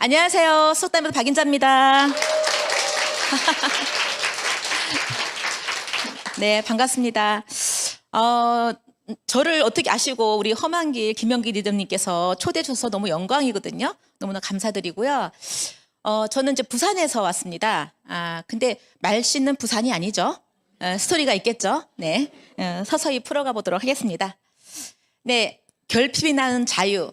안녕하세요. 속담에서 박인자입니다. 네, 반갑습니다. 저를 어떻게 아시고 우리 험한길 김영기 리더님께서 초대해 주셔서 너무 영광이거든요. 너무나 감사드리고요. 저는 이제 부산에서 왔습니다. 근데 말씨는 부산이 아니죠. 스토리가 있겠죠. 네, 서서히 풀어가 보도록 하겠습니다. 네, 결핍이 나는 자유.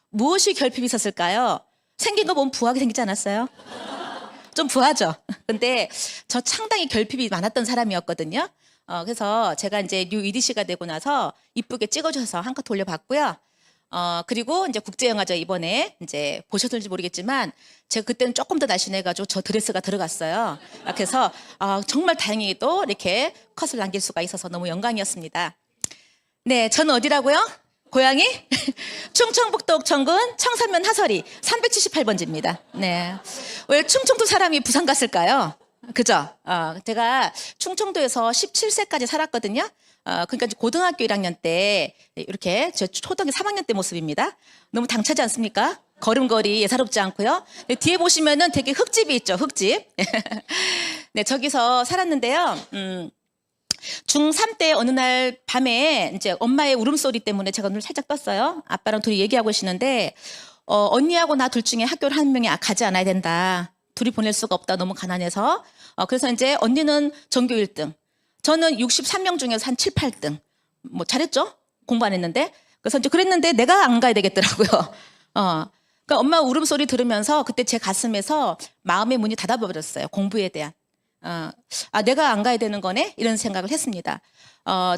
무엇이 결핍이 있었을까요? 생긴 거 보면 부하게 생기지 않았어요? 좀 부하죠. 근데 저 상당히 결핍이 많았던 사람이었거든요. 그래서 제가 이제 뉴 EDC가 되고 나서 이쁘게 찍어주셔서 한컷 돌려봤고요. 그리고 이제 국제영화제 이번에 이제 보셨을지 모르겠지만 제가 그때는 조금 더 날씬해가지고 저 드레스가 들어갔어요. 그래서 정말 다행히도 이렇게 컷을 남길 수가 있어서 너무 영광이었습니다. 네, 저는 어디라고요? 고향이 충청북도 옥천군 청산면 하설이 378번지입니다. 네, 왜 충청도 사람이 부산 갔을까요? 그죠? 제가 충청도에서 17세까지 살았거든요. 그러니까 고등학교 1학년 때 이렇게 저 초등학교 3학년 때 모습입니다. 너무 당차지 않습니까? 걸음걸이 예사롭지 않고요. 네, 뒤에 보시면은 되게 흙집이 있죠, 흙집. 네, 저기서 살았는데요. 중3 때 어느 날 밤에 이제 엄마의 울음소리 때문에 제가 눈을 살짝 떴어요. 아빠랑 둘이 얘기하고 계시는데, 언니하고 나 둘 중에 학교를 한 명이 가지 않아야 된다. 둘이 보낼 수가 없다. 너무 가난해서. 그래서 이제 언니는 전교 1등. 저는 63명 중에서 한 7, 8등. 뭐 잘했죠? 공부 안 했는데. 그래서 이제 그랬는데 내가 안 가야 되겠더라고요. 그러니까 엄마 울음소리 들으면서 그때 제 가슴에서 마음의 문이 닫아버렸어요. 공부에 대한. 내가 안 가야 되는 거네? 이런 생각을 했습니다.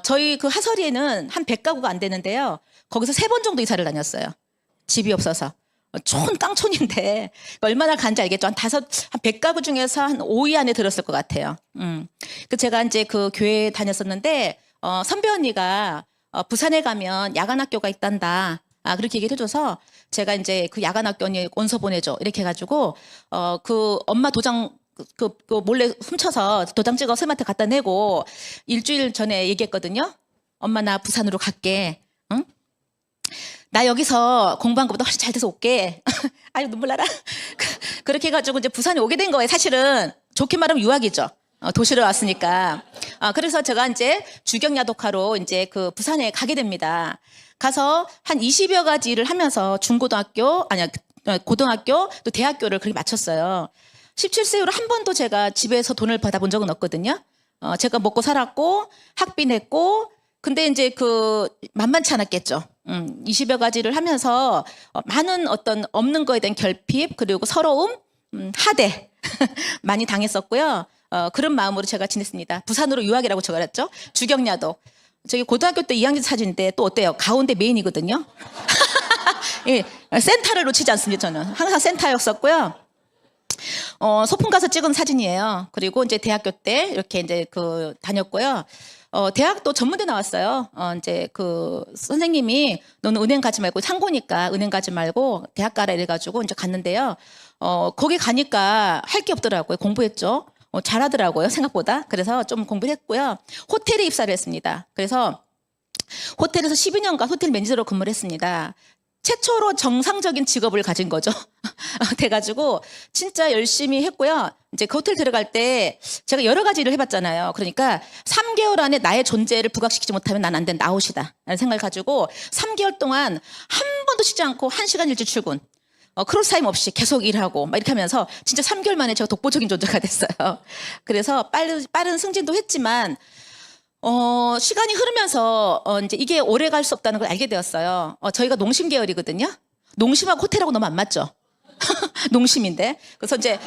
저희 그 하설이에는 한 100가구가 안 되는데요. 거기서 3번 정도 이사를 다녔어요. 집이 없어서. 촌 땅촌인데 얼마나 간지 알겠죠? 한 100가구 중에서 한 5위 안에 들었을 것 같아요. 그 제가 이제 그 교회에 다녔었는데, 선배 언니가 부산에 가면 야간학교가 있단다. 그렇게 얘기를 해줘서 제가 이제 그 야간학교 언니 원서 보내줘. 이렇게 해가지고, 그 엄마 도장 그 몰래 훔쳐서 도장 찍어 선생님한테 갖다 내고 일주일 전에 얘기했거든요. 엄마 나 부산으로 갈게. 응? 나 여기서 공부한 것보다 훨씬 잘 돼서 올게. 아유 눈물 나라. 그렇게 해가지고 이제 부산에 오게 된 거예요. 사실은 좋게 말하면 유학이죠. 도시로 왔으니까. 그래서 제가 이제 주경야독하러 이제 그 부산에 가게 됩니다. 가서 한 20여 가지 일을 하면서 고등학교 또 대학교를 그렇게 마쳤어요. 17세 이후로 한 번도 제가 집에서 돈을 받아본 적은 없거든요. 제가 먹고 살았고 학비 냈고, 근데 이제 만만치 않았겠죠. 20여 가지를 하면서 많은 어떤 없는 거에 대한 결핍, 그리고 서러움, 하대 많이 당했었고요. 그런 마음으로 제가 지냈습니다. 부산으로 유학이라고 적어놨죠. 주경야도. 저기 고등학교 때 2학년 사진인데 또 어때요? 가운데 메인이거든요. 예, 센터를 놓치지 않습니다. 저는 항상 센터였었고요. 소풍 가서 찍은 사진이에요. 그리고 이제 대학교 때 이렇게 이제 다녔고요. 대학도 전문대 나왔어요. 이제 선생님이 너는 은행 가지 말고 상고니까 은행 가지 말고 대학 가라 이래가지고 이제 갔는데요. 거기 가니까 할 게 없더라고요. 공부했죠. 잘하더라고요. 생각보다. 그래서 좀 공부했고요. 호텔에 입사를 했습니다. 그래서 호텔에서 12년간 호텔 매니저로 근무를 했습니다. 최초로 정상적인 직업을 가진 거죠. 돼가지고 진짜 열심히 했고요. 이제 그 호텔 들어갈 때 제가 여러 가지 일을 해봤잖아요. 그러니까 3개월 안에 나의 존재를 부각시키지 못하면 난 안 된다. 아웃이다. 라는 생각을 가지고 3개월 동안 한 번도 쉬지 않고 1시간 일찍 출근. 크로스 타임 없이 계속 일하고 막 이렇게 하면서 진짜 3개월 만에 제가 독보적인 존재가 됐어요. 그래서 빠른 승진도 했지만 시간이 흐르면서 이제 이게 오래 갈 수 없다는 걸 알게 되었어요. 저희가 농심 계열이거든요. 농심하고 호텔하고 너무 안 맞죠. 농심인데. 그래서 이제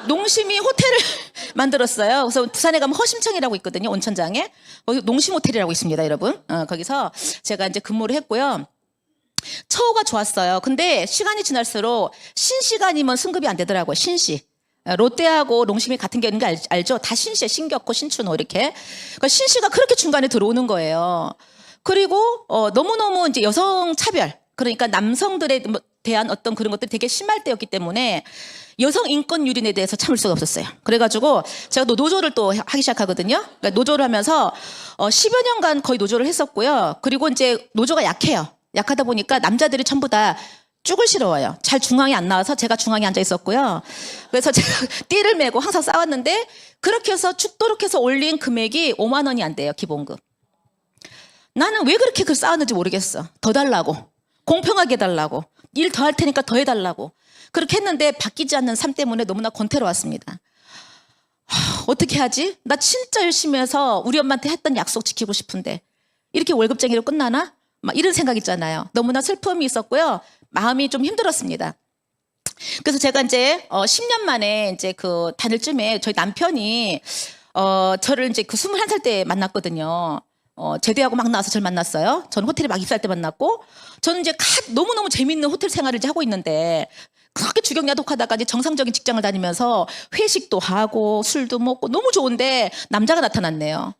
농심이 호텔을 만들었어요. 그래서 부산에 가면 허심청이라고 있거든요. 온천장에. 거기 농심 호텔이라고 있습니다, 여러분. 거기서 제가 이제 근무를 했고요. 처우가 좋았어요. 근데 시간이 지날수록 신시간이면 승급이 안 되더라고요. 신시. 롯데하고 농심이 같은 게 있는 거 알죠? 다 신시에 신격호, 신춘호 이렇게. 그러니까 신시가 그렇게 중간에 들어오는 거예요. 그리고 너무너무 이제 여성 차별, 그러니까 남성들에 대한 어떤 그런 것들이 되게 심할 때였기 때문에 여성 인권 유린에 대해서 참을 수가 없었어요. 그래가지고 제가 또 노조를 또 하기 시작하거든요. 그러니까 노조를 하면서 10여 년간 거의 노조를 했었고요. 그리고 이제 노조가 약해요. 약하다 보니까 남자들이 전부 다 쭉을 싫어해요. 잘 중앙에 안 나와서 제가 중앙에 앉아 있었고요. 그래서 제가 띠를 메고 항상 싸웠는데 그렇게 해서 죽도록 해서 올린 금액이 5만 원이 안 돼요. 기본급. 나는 왜 그렇게 그 싸웠는지 모르겠어. 더 달라고. 공평하게 해달라고. 일 더 할 테니까 더 해달라고. 그렇게 했는데 바뀌지 않는 삶 때문에 너무나 권태로웠습니다. 어떻게 하지? 나 진짜 열심히 해서 우리 엄마한테 했던 약속 지키고 싶은데 이렇게 월급쟁이로 끝나나? 막 이런 생각 있잖아요. 너무나 슬픔이 있었고요. 마음이 좀 힘들었습니다. 그래서 제가 이제 10년 만에 이제 그 다닐 쯤에 저희 남편이 저를 이제 그 21살 때 만났거든요. 제대하고 막 나와서 저를 만났어요. 저는 호텔에 막 입사할 때 만났고 저는 이제 너무너무 재밌는 호텔 생활을 이제 하고 있는데 그렇게 주경야독하다가 이제 정상적인 직장을 다니면서 회식도 하고 술도 먹고 너무 좋은데 남자가 나타났네요.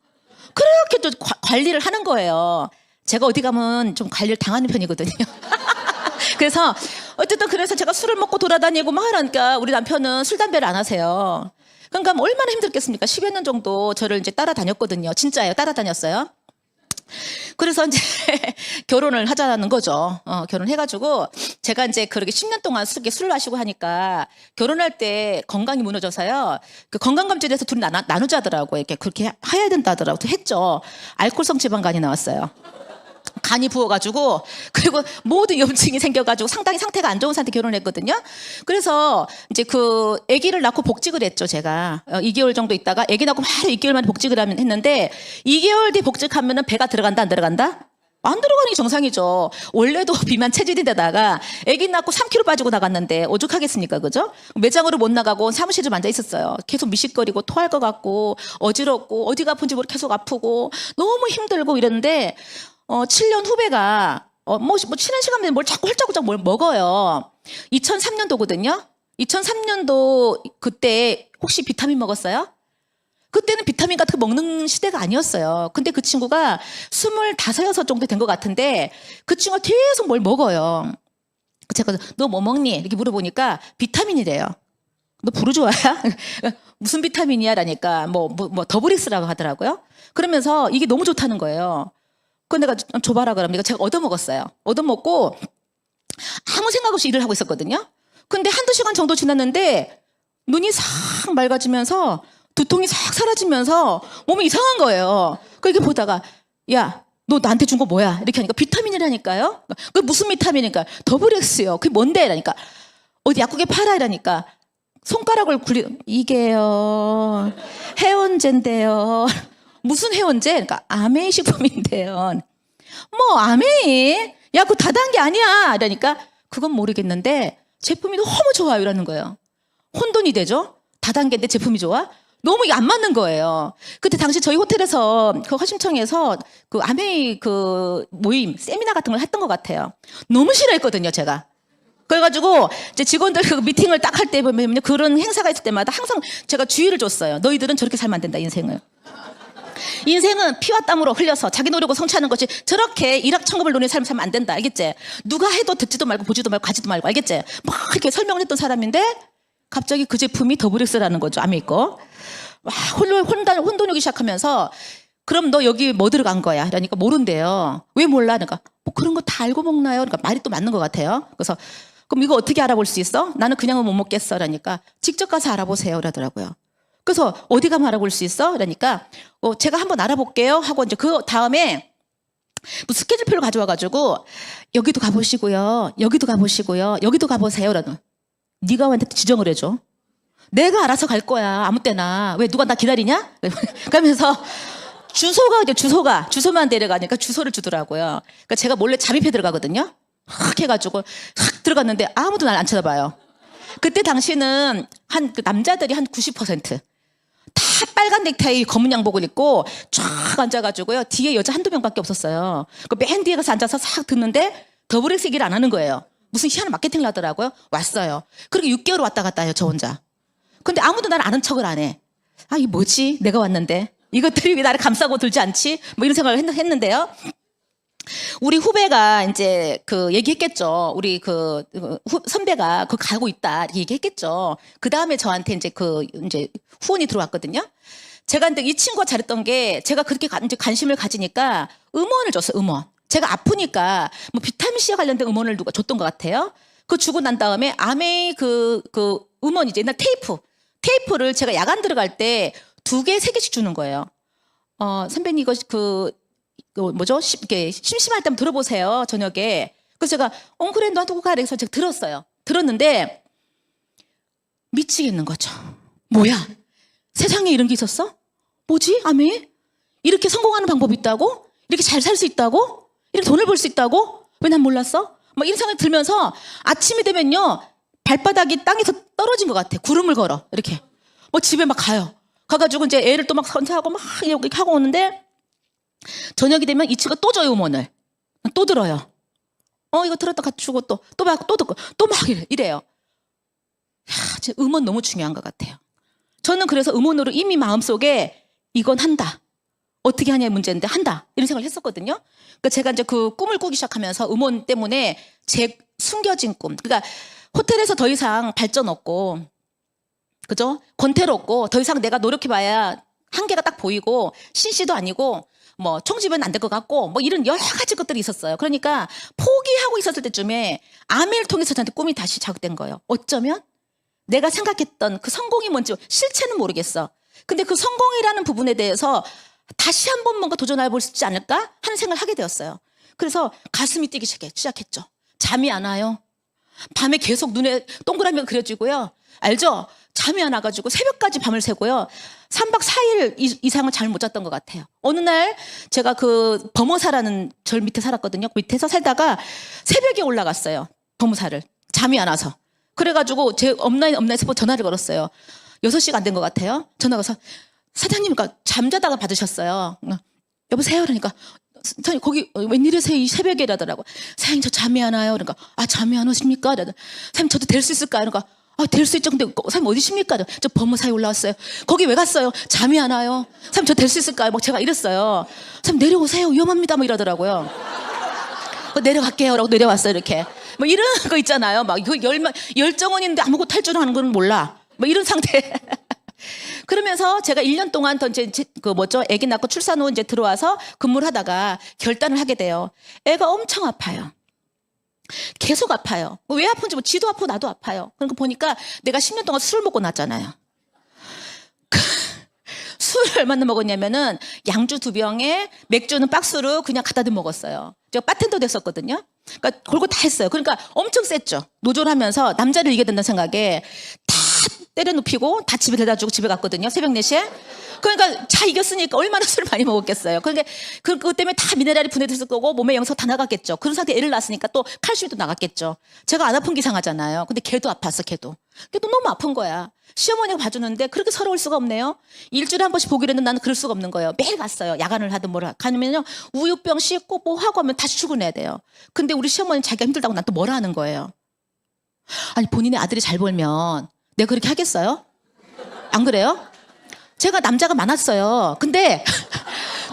그렇게 또 관리를 하는 거예요. 제가 어디 가면 좀 관리를 당하는 편이거든요. 그래서 어쨌든 그래서 제가 술을 먹고 돌아다니고 막 하니까 우리 남편은 술 담배를 안 하세요. 그러니까 뭐 얼마나 힘들겠습니까? 10여 년 정도 저를 이제 따라다녔거든요. 진짜예요. 따라다녔어요. 그래서 이제 결혼을 하자는 거죠. 결혼해가지고 제가 이제 그렇게 10년 동안 술을 마시고 하니까 결혼할 때 건강이 무너져서요. 그 건강검진에서 둘이 나누자 하더라고요. 이렇게 그렇게 해야 된다 하더라고요. 했죠. 알코올성 지방간이 나왔어요. 간이 부어가지고 그리고 모든 염증이 생겨가지고 상당히 상태가 안 좋은 상태 결혼했거든요. 그래서 이제 그 아기를 낳고 복직을 했죠. 제가 2개월 정도 있다가 아기 낳고 바로 2개월 만에 복직을 했는데 2개월 뒤 복직하면은 배가 들어간다 안 들어간다? 안 들어가는 게 정상이죠. 원래도 비만 체질인데다가 아기 낳고 3kg 빠지고 나갔는데 오죽하겠습니까, 그죠? 매장으로 못 나가고 사무실에 앉아 있었어요. 계속 미식거리고 토할 것 같고 어지럽고 어디가 아픈지 모르고 계속 아프고 너무 힘들고 이랬는데 7년 후배가 뭐 쉬는 시간 내에 뭘 자꾸 홀짝홀짝 뭘 먹어요. 2003년도거든요. 2003년도 그때 혹시 비타민 먹었어요? 그때는 비타민 같은 거 먹는 시대가 아니었어요. 근데 그 친구가 25, 6 정도 된 것 같은데 그 친구가 계속 뭘 먹어요. 제가 너 뭐 먹니? 이렇게 물어보니까 비타민이래요. 너 부르주아야? 무슨 비타민이야? 라니까 뭐 더블릭스라고 하더라고요. 그러면서 이게 너무 좋다는 거예요. 그 내가 줘봐라 그러면 제가 얻어먹었어요. 얻어먹고 아무 생각 없이 일을 하고 있었거든요. 근데 한두 시간 정도 지났는데 눈이 싹 맑아지면서 두통이 싹 사라지면서 몸이 이상한 거예요. 그렇게 보다가 야, 너 나한테 준 거 뭐야? 이렇게 하니까 비타민이라니까요. 그게 무슨 비타민이니까 더블엑스요. 그게 뭔데? 라니까 어디 약국에 팔아? 이라니까 손가락을 이게요. 해온제인데요. 무슨 해온제? 그러니까 아메이 식품인데요. 뭐 아메이? 야, 그거 다단계 아니야. 이러니까 그건 모르겠는데 제품이 너무 좋아요. 이러는 거예요. 혼돈이 되죠? 다단계인데 제품이 좋아? 너무 이게 안 맞는 거예요. 그때 당시 저희 호텔에서 그 허심청에서 그 아메이 그 모임 세미나 같은 걸 했던 것 같아요. 너무 싫어했거든요, 제가. 그래가지고 이제 직원들 그 미팅을 딱 할 때 보면 그런 행사가 있을 때마다 항상 제가 주의를 줬어요. 너희들은 저렇게 살면 안 된다, 인생을. 인생은 피와 땀으로 흘려서 자기 노력으로 성취하는 것이 저렇게 일확천금을 노리는 삶을 살면 안 된다. 알겠지? 누가 해도 듣지도 말고 보지도 말고 가지도 말고. 알겠지? 막 이렇게 설명을 했던 사람인데 갑자기 그 제품이 더블엑스라는 거죠. 아메이 거. 와, 혼돈이 오기 시작하면서 그럼 너 여기 뭐 들어간 거야? 그러니까 모른대요. 왜 몰라? 그러니까 뭐 그런 거 다 알고 먹나요? 그러니까 말이 또 맞는 것 같아요. 그래서 그럼 이거 어떻게 알아볼 수 있어? 나는 그냥은 못 먹겠어. 그러니까 직접 가서 알아보세요. 그러더라고요. 그래서 어디 가면 알아볼 수 있어? 그러니까 제가 한번 알아볼게요 하고 이제 그 다음에 뭐 스케줄표를 가져와가지고 여기도 가보시고요, 여기도 가보시고요, 여기도 가보세요. 라는 네가 한테 지정을 해줘. 내가 알아서 갈 거야 아무 때나. 왜 누가 나 기다리냐? 그러면서 주소만 데려가니까 주소를 주더라고요. 그러니까 제가 몰래 잠입해 들어가거든요. 확 해가지고 확 들어갔는데 아무도 날 안 쳐다봐요. 그때 당시는 그 남자들이 한 90%. 다 빨간 넥타이 검은 양복을 입고 쫙 앉아가지고요. 뒤에 여자 한두 명밖에 없었어요. 그 맨 뒤에 가서 앉아서 싹 듣는데 더블엑스 얘기를 안 하는 거예요. 무슨 희한한 마케팅을 하더라고요. 왔어요. 그렇게 6개월 왔다 갔다 해요. 저 혼자. 근데 아무도 나를 아는 척을 안 해. 아, 이 뭐지? 내가 왔는데 이것들이 왜 나를 감싸고 들지 않지? 뭐 이런 생각을 했는데요. 우리 후배가 이제 그 얘기했겠죠. 우리 그 선배가 그 가고 있다 이렇게 얘기했겠죠. 그 다음에 저한테 이제 이제 후원이 들어왔거든요. 제가 근데 이 친구가 잘했던 게 제가 그렇게 이제 관심을 가지니까 음원을 줬어요. 음원. 제가 아프니까 뭐 비타민 C에 관련된 음원을 누가 줬던 것 같아요. 그 주고 난 다음에 아메이 그 음원이지. 옛날 테이프를 제가 야간 들어갈 때 2개, 3개씩 주는 거예요. 선배님 이거 뭐죠? 이렇게 심심할 때 한번 들어보세요. 저녁에. 그래서 제가 그래 너한테 꼭 가래. 그래서 제가 들었어요. 들었는데 미치겠는 거죠. 뭐야? 세상에 이런 게 있었어? 뭐지? 아메? 이렇게 성공하는 방법이 있다고? 이렇게 잘 살 수 있다고? 이렇게 돈을 벌 수 있다고? 왜 난 몰랐어? 막 이런 생각이 들면서 아침이 되면요. 발바닥이 땅에서 떨어진 것 같아. 구름을 걸어. 이렇게. 집에 막 가요. 가가지고 이제 애를 또 막 선사하고 막 이렇게 하고 오는데 저녁이 되면 이 친구가 또 줘요, 음원을. 또 들어요. 이거 들었다 같이 주고 또 듣고 또 막 이래요. 진짜 음원 너무 중요한 것 같아요. 저는 그래서 음원으로 이미 마음속에 이건 한다. 어떻게 하냐의 문제인데 한다. 이런 생각을 했었거든요. 그러니까 제가 이제 그 꿈을 꾸기 시작하면서 음원 때문에 제 숨겨진 꿈. 그러니까 호텔에서 더 이상 발전 없고, 그죠? 권태롭고, 더 이상 내가 노력해봐야 한계가 딱 보이고, CC도 아니고, 총집은 안 될 것 같고, 이런 여러 가지 것들이 있었어요. 그러니까 포기하고 있었을 때쯤에 아메를 통해서 저한테 꿈이 다시 자극된 거예요. 어쩌면 내가 생각했던 그 성공이 뭔지 실체는 모르겠어. 근데 그 성공이라는 부분에 대해서 다시 한번 뭔가 도전해볼 수 있지 않을까 하는 생각을 하게 되었어요. 그래서 가슴이 뛰기 시작했죠. 잠이 안 와요. 밤에 계속 눈에 동그라미가 그려지고요. 알죠? 잠이 안 와가지고 새벽까지 밤을 새고요. 3박 4일 이상을 잠을 못 잤던 것 같아요. 어느 날 제가 그 범어사라는 절 밑에 살았거든요. 그 밑에서 살다가 새벽에 올라갔어요. 범어사를. 잠이 안 와서. 그래가지고 제 업라인에서 전화를 걸었어요. 6시가 안 된 것 같아요. 전화가 와서 사장님, 그러니까 잠자다가 받으셨어요. 여보세요? 그러니까 사장님 거기 웬일이세요? 이 새벽에 이러더라고. 사장님 저 잠이 안 와요. 그러니까 잠이 안 오십니까? 이러더라고. 사장님 저도 될 수 있을까요? 그러니까 될 수 있죠. 근데 사장님 어디십니까? 저 법무사에 올라왔어요. 거기 왜 갔어요? 잠이 안 와요. 사장님 저 될 수 있을까요? 제가 이랬어요. 사장님 내려오세요. 위험합니다. 이러더라고요. 내려갈게요. 라고 내려왔어요. 이렇게. 이런 거 있잖아요. 열정은 있는데 아무것도 할 줄 아는 건 몰라. 이런 상태. 그러면서 제가 1년 동안 더 이제 아기 낳고 출산 후 이제 들어와서 근무를 하다가 결단을 하게 돼요. 애가 엄청 아파요. 계속 아파요. 왜 아픈지 지도 아프고 나도 아파요. 그러니까 보니까 내가 10년 동안 술을 먹고 났잖아요. 술을 얼마나 먹었냐면은 양주 2병에 맥주는 박스로 그냥 갖다 대 먹었어요. 제가 바텐더 됐었거든요. 그러니까 걸고 다 했어요. 그러니까 엄청 셌죠. 노조하면서 남자를 이겨야 된다는 생각에 다 때려 눕히고 다 집에 데려다 주고 집에 갔거든요. 새벽 4시에. 그러니까 다 이겼으니까 얼마나 술을 많이 먹었겠어요. 그러니까 그것 때문에 다 미네랄이 분해됐을 거고 몸에 영양 다 나갔겠죠. 그런 상태에 애를 낳았으니까 또 칼슘이 또 나갔겠죠. 제가 안 아픈 게 이상하잖아요. 근데 걔도 아팠어. 걔도 너무 아픈 거야. 시어머니가 봐주는데 그렇게 서러울 수가 없네요. 일주일에 한 번씩 보기로 했는데 나는 그럴 수가 없는 거예요. 매일 갔어요. 야간을 하든 뭐라 가면요. 우유병 씻고 뭐 하고 하면 다시 출근해야 돼요. 근데 우리 시어머니는 자기가 힘들다고 난 또 뭐라 하는 거예요. 아니 본인의 아들이 잘 벌면 내가 그렇게 하겠어요? 안 그래요? 제가 남자가 많았어요. 근데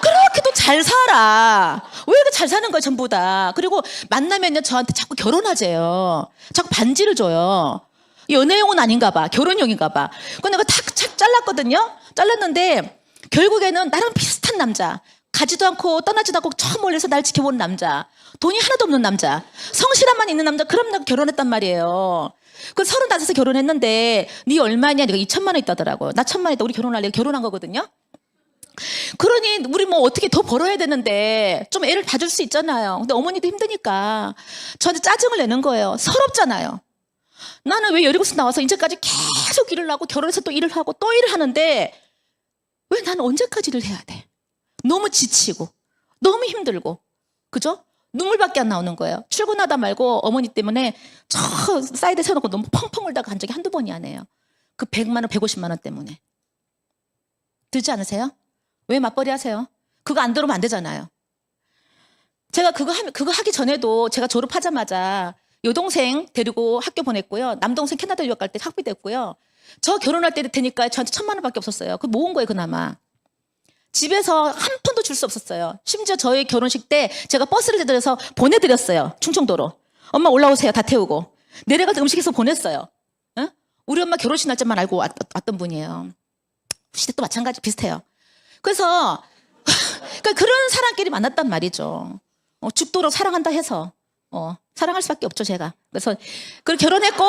그렇게 또 잘 살아. 왜 이렇게 잘 사는 거예요, 전부 다. 그리고 만나면요, 저한테 자꾸 결혼하재요. 자꾸 반지를 줘요. 연애용은 아닌가 봐. 결혼용인가 봐. 그거 내가 탁 잘랐거든요. 잘랐는데 결국에는 나랑 비슷한 남자. 가지도 않고 떠나지도 않고 저 멀리서 날 지켜보는 남자. 돈이 하나도 없는 남자. 성실함만 있는 남자. 그럼 내가 결혼했단 말이에요. 그 35에 결혼했는데 네 얼마냐? 내가 2천만 원 있다더라고요. 나 1천만 원 있다. 우리 결혼할래. 결혼한 거거든요. 그러니 우리 어떻게 더 벌어야 되는데 좀 애를 봐줄 수 있잖아요. 근데 어머니도 힘드니까 저한테 짜증을 내는 거예요. 서럽잖아요. 나는 왜 여리고서 나와서 이제까지 계속 일을 하고 결혼해서 또 일을 하고 또 일을 하는데 왜 나는 언제까지 일을 해야 돼? 너무 지치고 너무 힘들고 그죠? 눈물밖에 안 나오는 거예요. 출근하다 말고 어머니 때문에 저 사이드에 세워놓고 너무 펑펑 울다가 간 적이 한두 번이 아니에요. 그 100만 원, 150만 원 때문에. 들지 않으세요? 왜 맞벌이 하세요? 그거 안 들어오면 안 되잖아요. 제가 그거 하기 전에도 제가 졸업하자마자 여동생 데리고 학교 보냈고요. 남동생 캐나다 유학 갈 때 학비 냈고요. 저 결혼할 때 되니까 저한테 1,000만 원밖에 없었어요. 그 모은 거예요, 그나마. 집에서 한 푼도 줄 수 없었어요. 심지어 저희 결혼식 때 제가 버스를 대드려서 보내드렸어요. 충청도로. 엄마 올라오세요. 다 태우고. 내려가서 음식해서 보냈어요. 응? 우리 엄마 결혼식 날짜만 알고 왔던 분이에요. 시댁도 마찬가지 비슷해요. 그래서 그러니까 그런 사람끼리 만났단 말이죠. 죽도록 사랑한다 해서. 사랑할 수밖에 없죠, 제가. 그래서 그걸 결혼했고,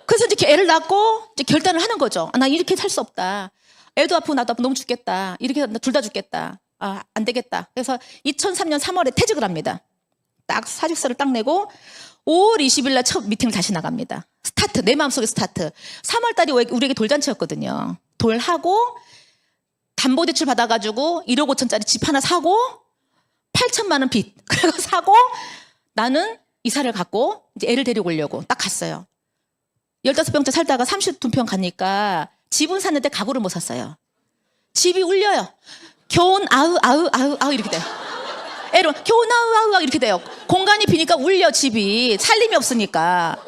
그래서 이제 애를 낳고 이제 결단을 하는 거죠. 나 이렇게 살 수 없다. 애도 아프고 나도 아프고 너무 죽겠다. 이렇게 둘 다 죽겠다. 안 되겠다. 그래서 2003년 3월에 퇴직을 합니다. 딱 사직서를 딱 내고 5월 20일 날 첫 미팅을 다시 나갑니다. 스타트, 내 마음속에 스타트. 3월 달이 우리에게 돌잔치였거든요. 돌하고 담보대출 받아가지고 1억 5천짜리 집 하나 사고 8천만 원 빚. 그래서 사고 나는 이사를 갔고 이제 애를 데리고 오려고 딱 갔어요. 15평째 살다가 32평 가니까 집은 샀는데 가구를 못 샀어요. 집이 울려요. 교훈 아우 이렇게 돼요. 애로 교훈 아우 이렇게 돼요. 공간이 비니까 울려 집이. 살림이 없으니까.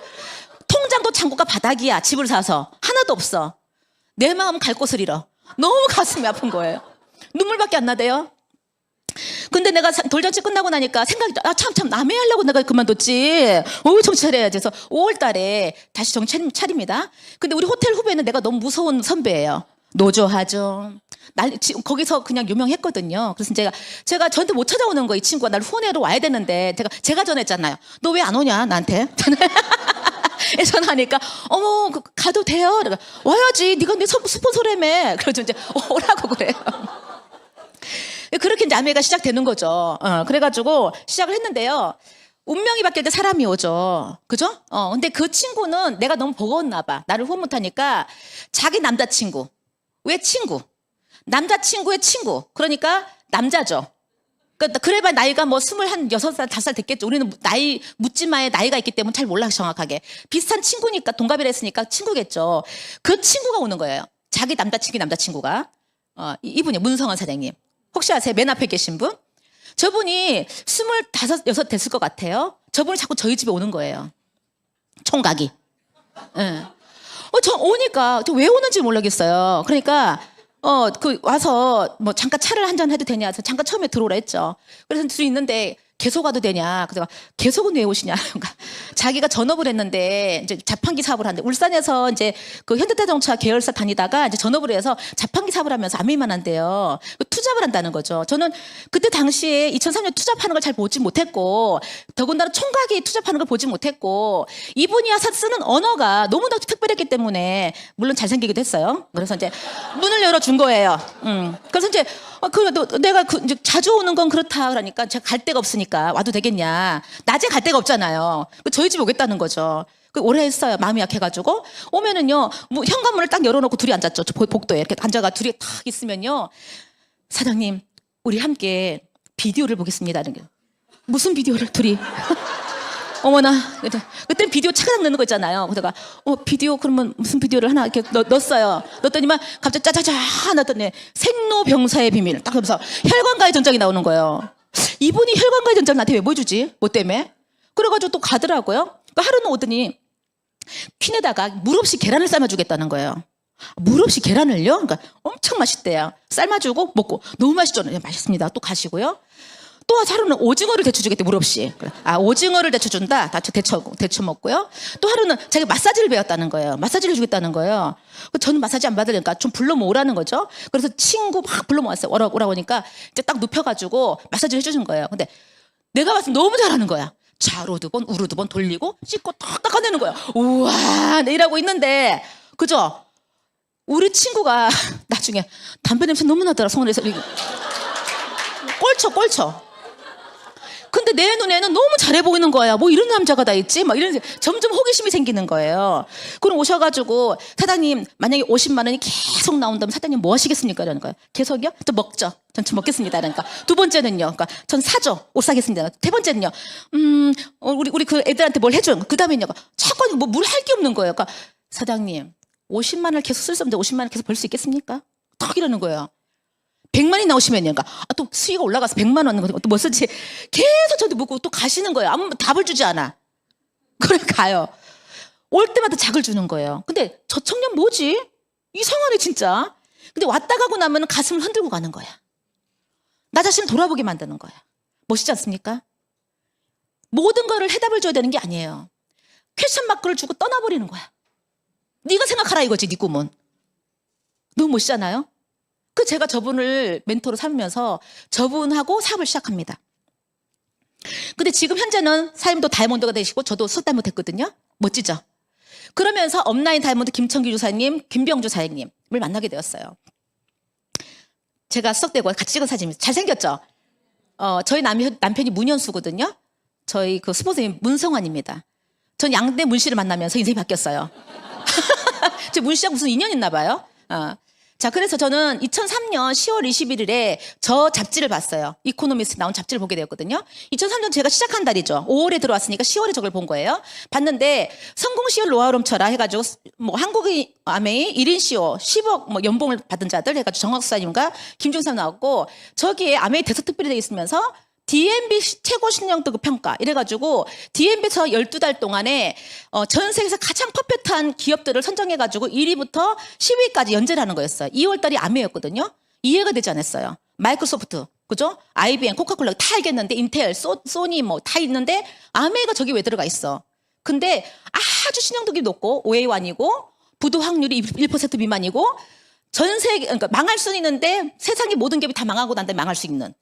통장도 창고가 바닥이야. 집을 사서. 하나도 없어. 내 마음 갈 곳을 잃어. 너무 가슴이 아픈 거예요. 눈물밖에 안 나대요. 근데 내가 돌잔치 끝나고 나니까 생각이 참 남의 하려고 내가 그만뒀지. 정신 차려야지. 그래서 5월 달에 다시 정신 차립니다. 근데 우리 호텔 후배는 내가 너무 무서운 선배예요. 노조하죠. 거기서 그냥 유명했거든요. 그래서 제가 저한테 못 찾아오는 거예요. 이 친구가 날 후원하러 와야 되는데 제가 전했잖아요. 너 왜 안 오냐 나한테. 전화하니까 가도 돼요. 내가 와야지. 네가 내 스폰서라며. 그래서 이제 오라고 그래요. 그렇게 이제 암회가 시작되는 거죠. 그래가지고 시작을 했는데요. 운명이 바뀔 때 사람이 오죠. 그죠? 근데 그 친구는 내가 너무 버거웠나 봐. 나를 후원 못하니까 자기 남자친구. 왜 친구? 남자친구의 친구. 그러니까 남자죠. 그래봐 나이가 뭐 26살, 5살 됐겠죠. 우리는 묻지마의 나이가 있기 때문에 잘 몰라 정확하게. 비슷한 친구니까 동갑이라 했으니까 친구겠죠. 그 친구가 오는 거예요. 자기 남자친구가. 이분이 문성원 사장님. 혹시 아세요? 맨 앞에 계신 분? 저분이 25, 6 됐을 것 같아요. 저분이 자꾸 저희 집에 오는 거예요. 총각이. 네. 저 오니까 저 왜 오는지 모르겠어요. 그러니까 와서 뭐 잠깐 차를 한잔 해도 되냐 해서 잠깐 처음에 들어오라 했죠. 그래서 둘이 있는데 계속 와도 되냐. 그래서 계속은 왜 오시냐. 그러니까 자기가 전업을 했는데 이제 자판기 사업을 하는데 울산에서 이제 그 현대자동차 계열사 다니다가 이제 전업을 해서 자판기 사업을 하면서 암위만 한대요. 투잡을 한다는 거죠. 저는 그때 당시에 2003년 투잡하는 걸 잘 보지 못했고 더군다나 총각이 투잡하는 걸 보지 못했고 이분이 쓰는 언어가 너무나 특별했기 때문에 물론 잘생기기도 했어요. 그래서 이제 문을 열어준 거예요. 그래서 이제 내가 이제 자주 오는 건 그렇다 그러니까 제가 갈 데가 없으니까 와도 되겠냐. 낮에 갈 데가 없잖아요. 저희 집에 오겠다는 거죠. 오래 했어요. 마음이 약해가지고 오면은요 현관문을 딱 열어놓고 둘이 앉았죠. 복도에 이렇게 앉아가 둘이 탁 있으면요 사장님 우리 함께 비디오를 보겠습니다. 이런 게 무슨 비디오를 둘이 어머나 그땐 비디오 차가닥 넣는 거 있잖아요. 그래서 비디오 그러면 무슨 비디오를 하나 이렇게 넣었어요. 넣었더니만 갑자기 짜자자 넣었더니 생로병사의 비밀 딱 하면서 혈관과의 전쟁이 나오는 거예요. 이분이 혈관과의 전쟁을 나한테 왜 보여주지? 뭐 때문에? 그래가지고 또 가더라고요. 그러니까 하루는 오더니 퀸에다가 물 없이 계란을 삶아주겠다는 거예요. 물 없이 계란을요? 그러니까 엄청 맛있대요. 삶아주고 먹고 너무 맛있죠? 네, 맛있습니다. 또 가시고요. 또 하루는 오징어를 데쳐주겠대 물 없이. 오징어를 데쳐준다. 다 데쳐 먹고요. 또 하루는 자기 마사지를 배웠다는 거예요. 마사지를 주겠다는 거예요. 저는 마사지 안 받으니까 좀 불러 모으라는 거죠. 그래서 친구 막 불러 모았어요. 오라고 하니까 이제 딱 눕혀가지고 마사지를 해주는 거예요. 근데 내가 봤을 때 너무 잘하는 거야. 좌로 2번, 우로 2번 돌리고 씻고 탁 닦아내는 거야. 우와, 내 일하고 있는데, 그죠? 우리 친구가 나중에 담배 냄새 너무 나더라, 성원에서. 꼴쳐. 근데 내 눈에는 너무 잘해 보이는 거야. 뭐 이런 남자가 다 있지? 막 이런 점점 호기심이 생기는 거예요. 그럼 오셔가지고 사장님 만약에 50만 원이 계속 나온다면 사장님 뭐 하시겠습니까? 이러는 거예요. 계속이요? 저 먹죠. 전 먹겠습니다. 그러니까 두 번째는요. 그러니까 전 사죠. 옷 사겠습니다. 세 번째는요. 우리 그 애들한테 뭘 해줘. 그 다음에는요. 자꾸 뭐 물 할 게 없는 거예요. 그러니까 사장님 50만 원을 계속 쓸 수 없는데 50만 원 계속 벌 수 있겠습니까? 딱 이러는 거예요. 100만이 나오시면요. 그러니까 또 수익이 올라가서 100만 원 또 뭐 쓰지? 계속 저한테 묻고 또 가시는 거예요. 아무 답을 주지 않아. 그래 가요. 올 때마다 작을 주는 거예요. 근데 저 청년 뭐지? 이상하네 진짜. 근데 왔다 가고 나면 가슴을 흔들고 가는 거야. 나 자신을 돌아보게 만드는 거야. 멋있지 않습니까? 모든 거를 해답을 줘야 되는 게 아니에요. 퀘스천 마크를 주고 떠나버리는 거야. 네가 생각하라 이거지 네 꿈은. 너무 멋있잖아요? 제가 저분을 멘토로 삼으면서 저분하고 사업을 시작합니다. 근데 지금 현재는 사장님도 다이아몬드가 되시고 저도 수다이몬드 됐거든요. 멋지죠? 그러면서 업라인 다이아몬드 김청기 주사님, 김병주 사장님을 만나게 되었어요. 제가 수석되고 같이 찍은 사진입니다. 잘생겼죠? 저희 남편이 문현수거든요. 저희 그 스폰서님 문성환입니다. 전 양대 문씨를 만나면서 인생이 바뀌었어요. 제 문씨하고 무슨 인연 있나 봐요. 자, 그래서 저는 2003년 10월 21일에 저 잡지를 봤어요. 이코노미스트 나온 잡지를 보게 되었거든요. 2003년 제가 시작한 달이죠. 5월에 들어왔으니까 10월에 저걸 본 거예요. 봤는데 성공시열 노하우럼쳐라 해가지고 뭐 한국의 아메이 1인 CEO 10억 뭐 연봉을 받은 자들 해가지고 정학수사님과 김중삼 나왔고 저기에 아메이 대서특별히 되어 있으면서 DMB 최고 신용등급 평가 이래가지고 DMB에서 12달 동안에 전 세계에서 가장 퍼펙트한 기업들을 선정해가지고 1위부터 10위까지 연재를 하는 거였어요. 2월달이 아메이였거든요. 이해가 되지 않았어요. 마이크로소프트, 그죠? IBM, 코카콜라 다 알겠는데 인텔, 소니 뭐 다 있는데 아메이가 저기 왜 들어가 있어? 근데 아주 신용등급이 높고 OA1이고 부도 확률이 1% 미만이고 전 세계 그러니까 망할 수는 있는데 세상의 모든 기업이 다 망하고 난 다음에 망할 수 있는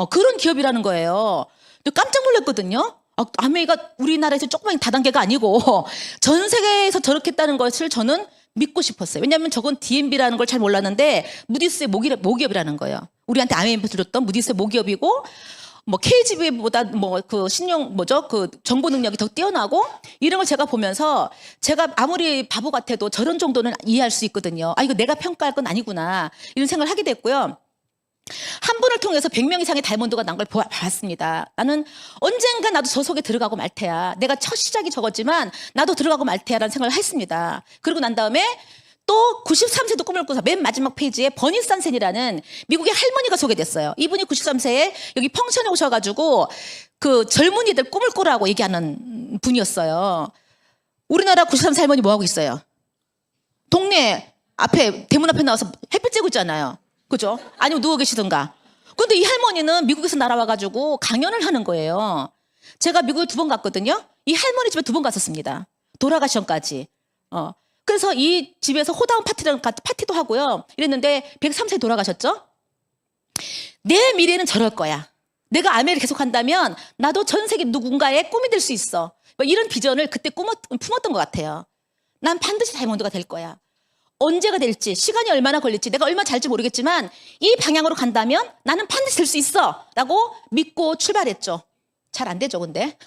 그런 기업이라는 거예요. 깜짝 놀랐거든요. 아메이가 우리나라에서 조그만 다단계가 아니고 전 세계에서 저렇게 했다는 것을 저는 믿고 싶었어요. 왜냐하면 저건 DMB라는 걸 잘 몰랐는데 무디스의 모기업이라는 거예요. 우리한테 아메이에서 들었던 무디스의 모기업이고 뭐 KGB보다 뭐 그 신용 그 정보 능력이 더 뛰어나고 이런 걸 제가 보면서 제가 아무리 바보 같아도 저런 정도는 이해할 수 있거든요. 이거 내가 평가할 건 아니구나 이런 생각을 하게 됐고요. 한 분을 통해서 100명 이상의 다이아몬드가 난 걸 봤습니다. 나는 언젠가 나도 저 속에 들어가고 말 테야. 내가 첫 시작이 저거지만 나도 들어가고 말 테야라는 생각을 했습니다. 그리고 난 다음에 또 93세도 꿈을 꾸서 맨 마지막 페이지에 버니 산센이라는 미국의 할머니가 소개됐어요. 이분이 93세에 여기 펑션에 오셔가지고 그 젊은이들 꿈을 꾸라고 얘기하는 분이었어요. 우리나라 93세 할머니 뭐 하고 있어요? 동네 앞에 대문 앞에 나와서 햇빛 쬐고 있잖아요. 그죠? 아니면 누워 계시든가. 근데 이 할머니는 미국에서 날아와가지고 강연을 하는 거예요. 제가 미국에 2번 갔거든요. 이 할머니 집에 2번 갔었습니다. 돌아가시 전까지. 그래서 이 집에서 호다운 파티도 하고요. 이랬는데 103세에 돌아가셨죠? 내 미래는 저럴 거야. 내가 아메를 계속 한다면 나도 전 세계 누군가의 꿈이 될 수 있어. 뭐 이런 비전을 그때 품었던 것 같아요. 난 반드시 다이아몬드가 될 거야. 언제가 될지 시간이 얼마나 걸릴지 내가 얼마나 잘지 모르겠지만 이 방향으로 간다면 나는 반드시 될 수 있어 라고 믿고 출발했죠. 잘 안 되죠 근데.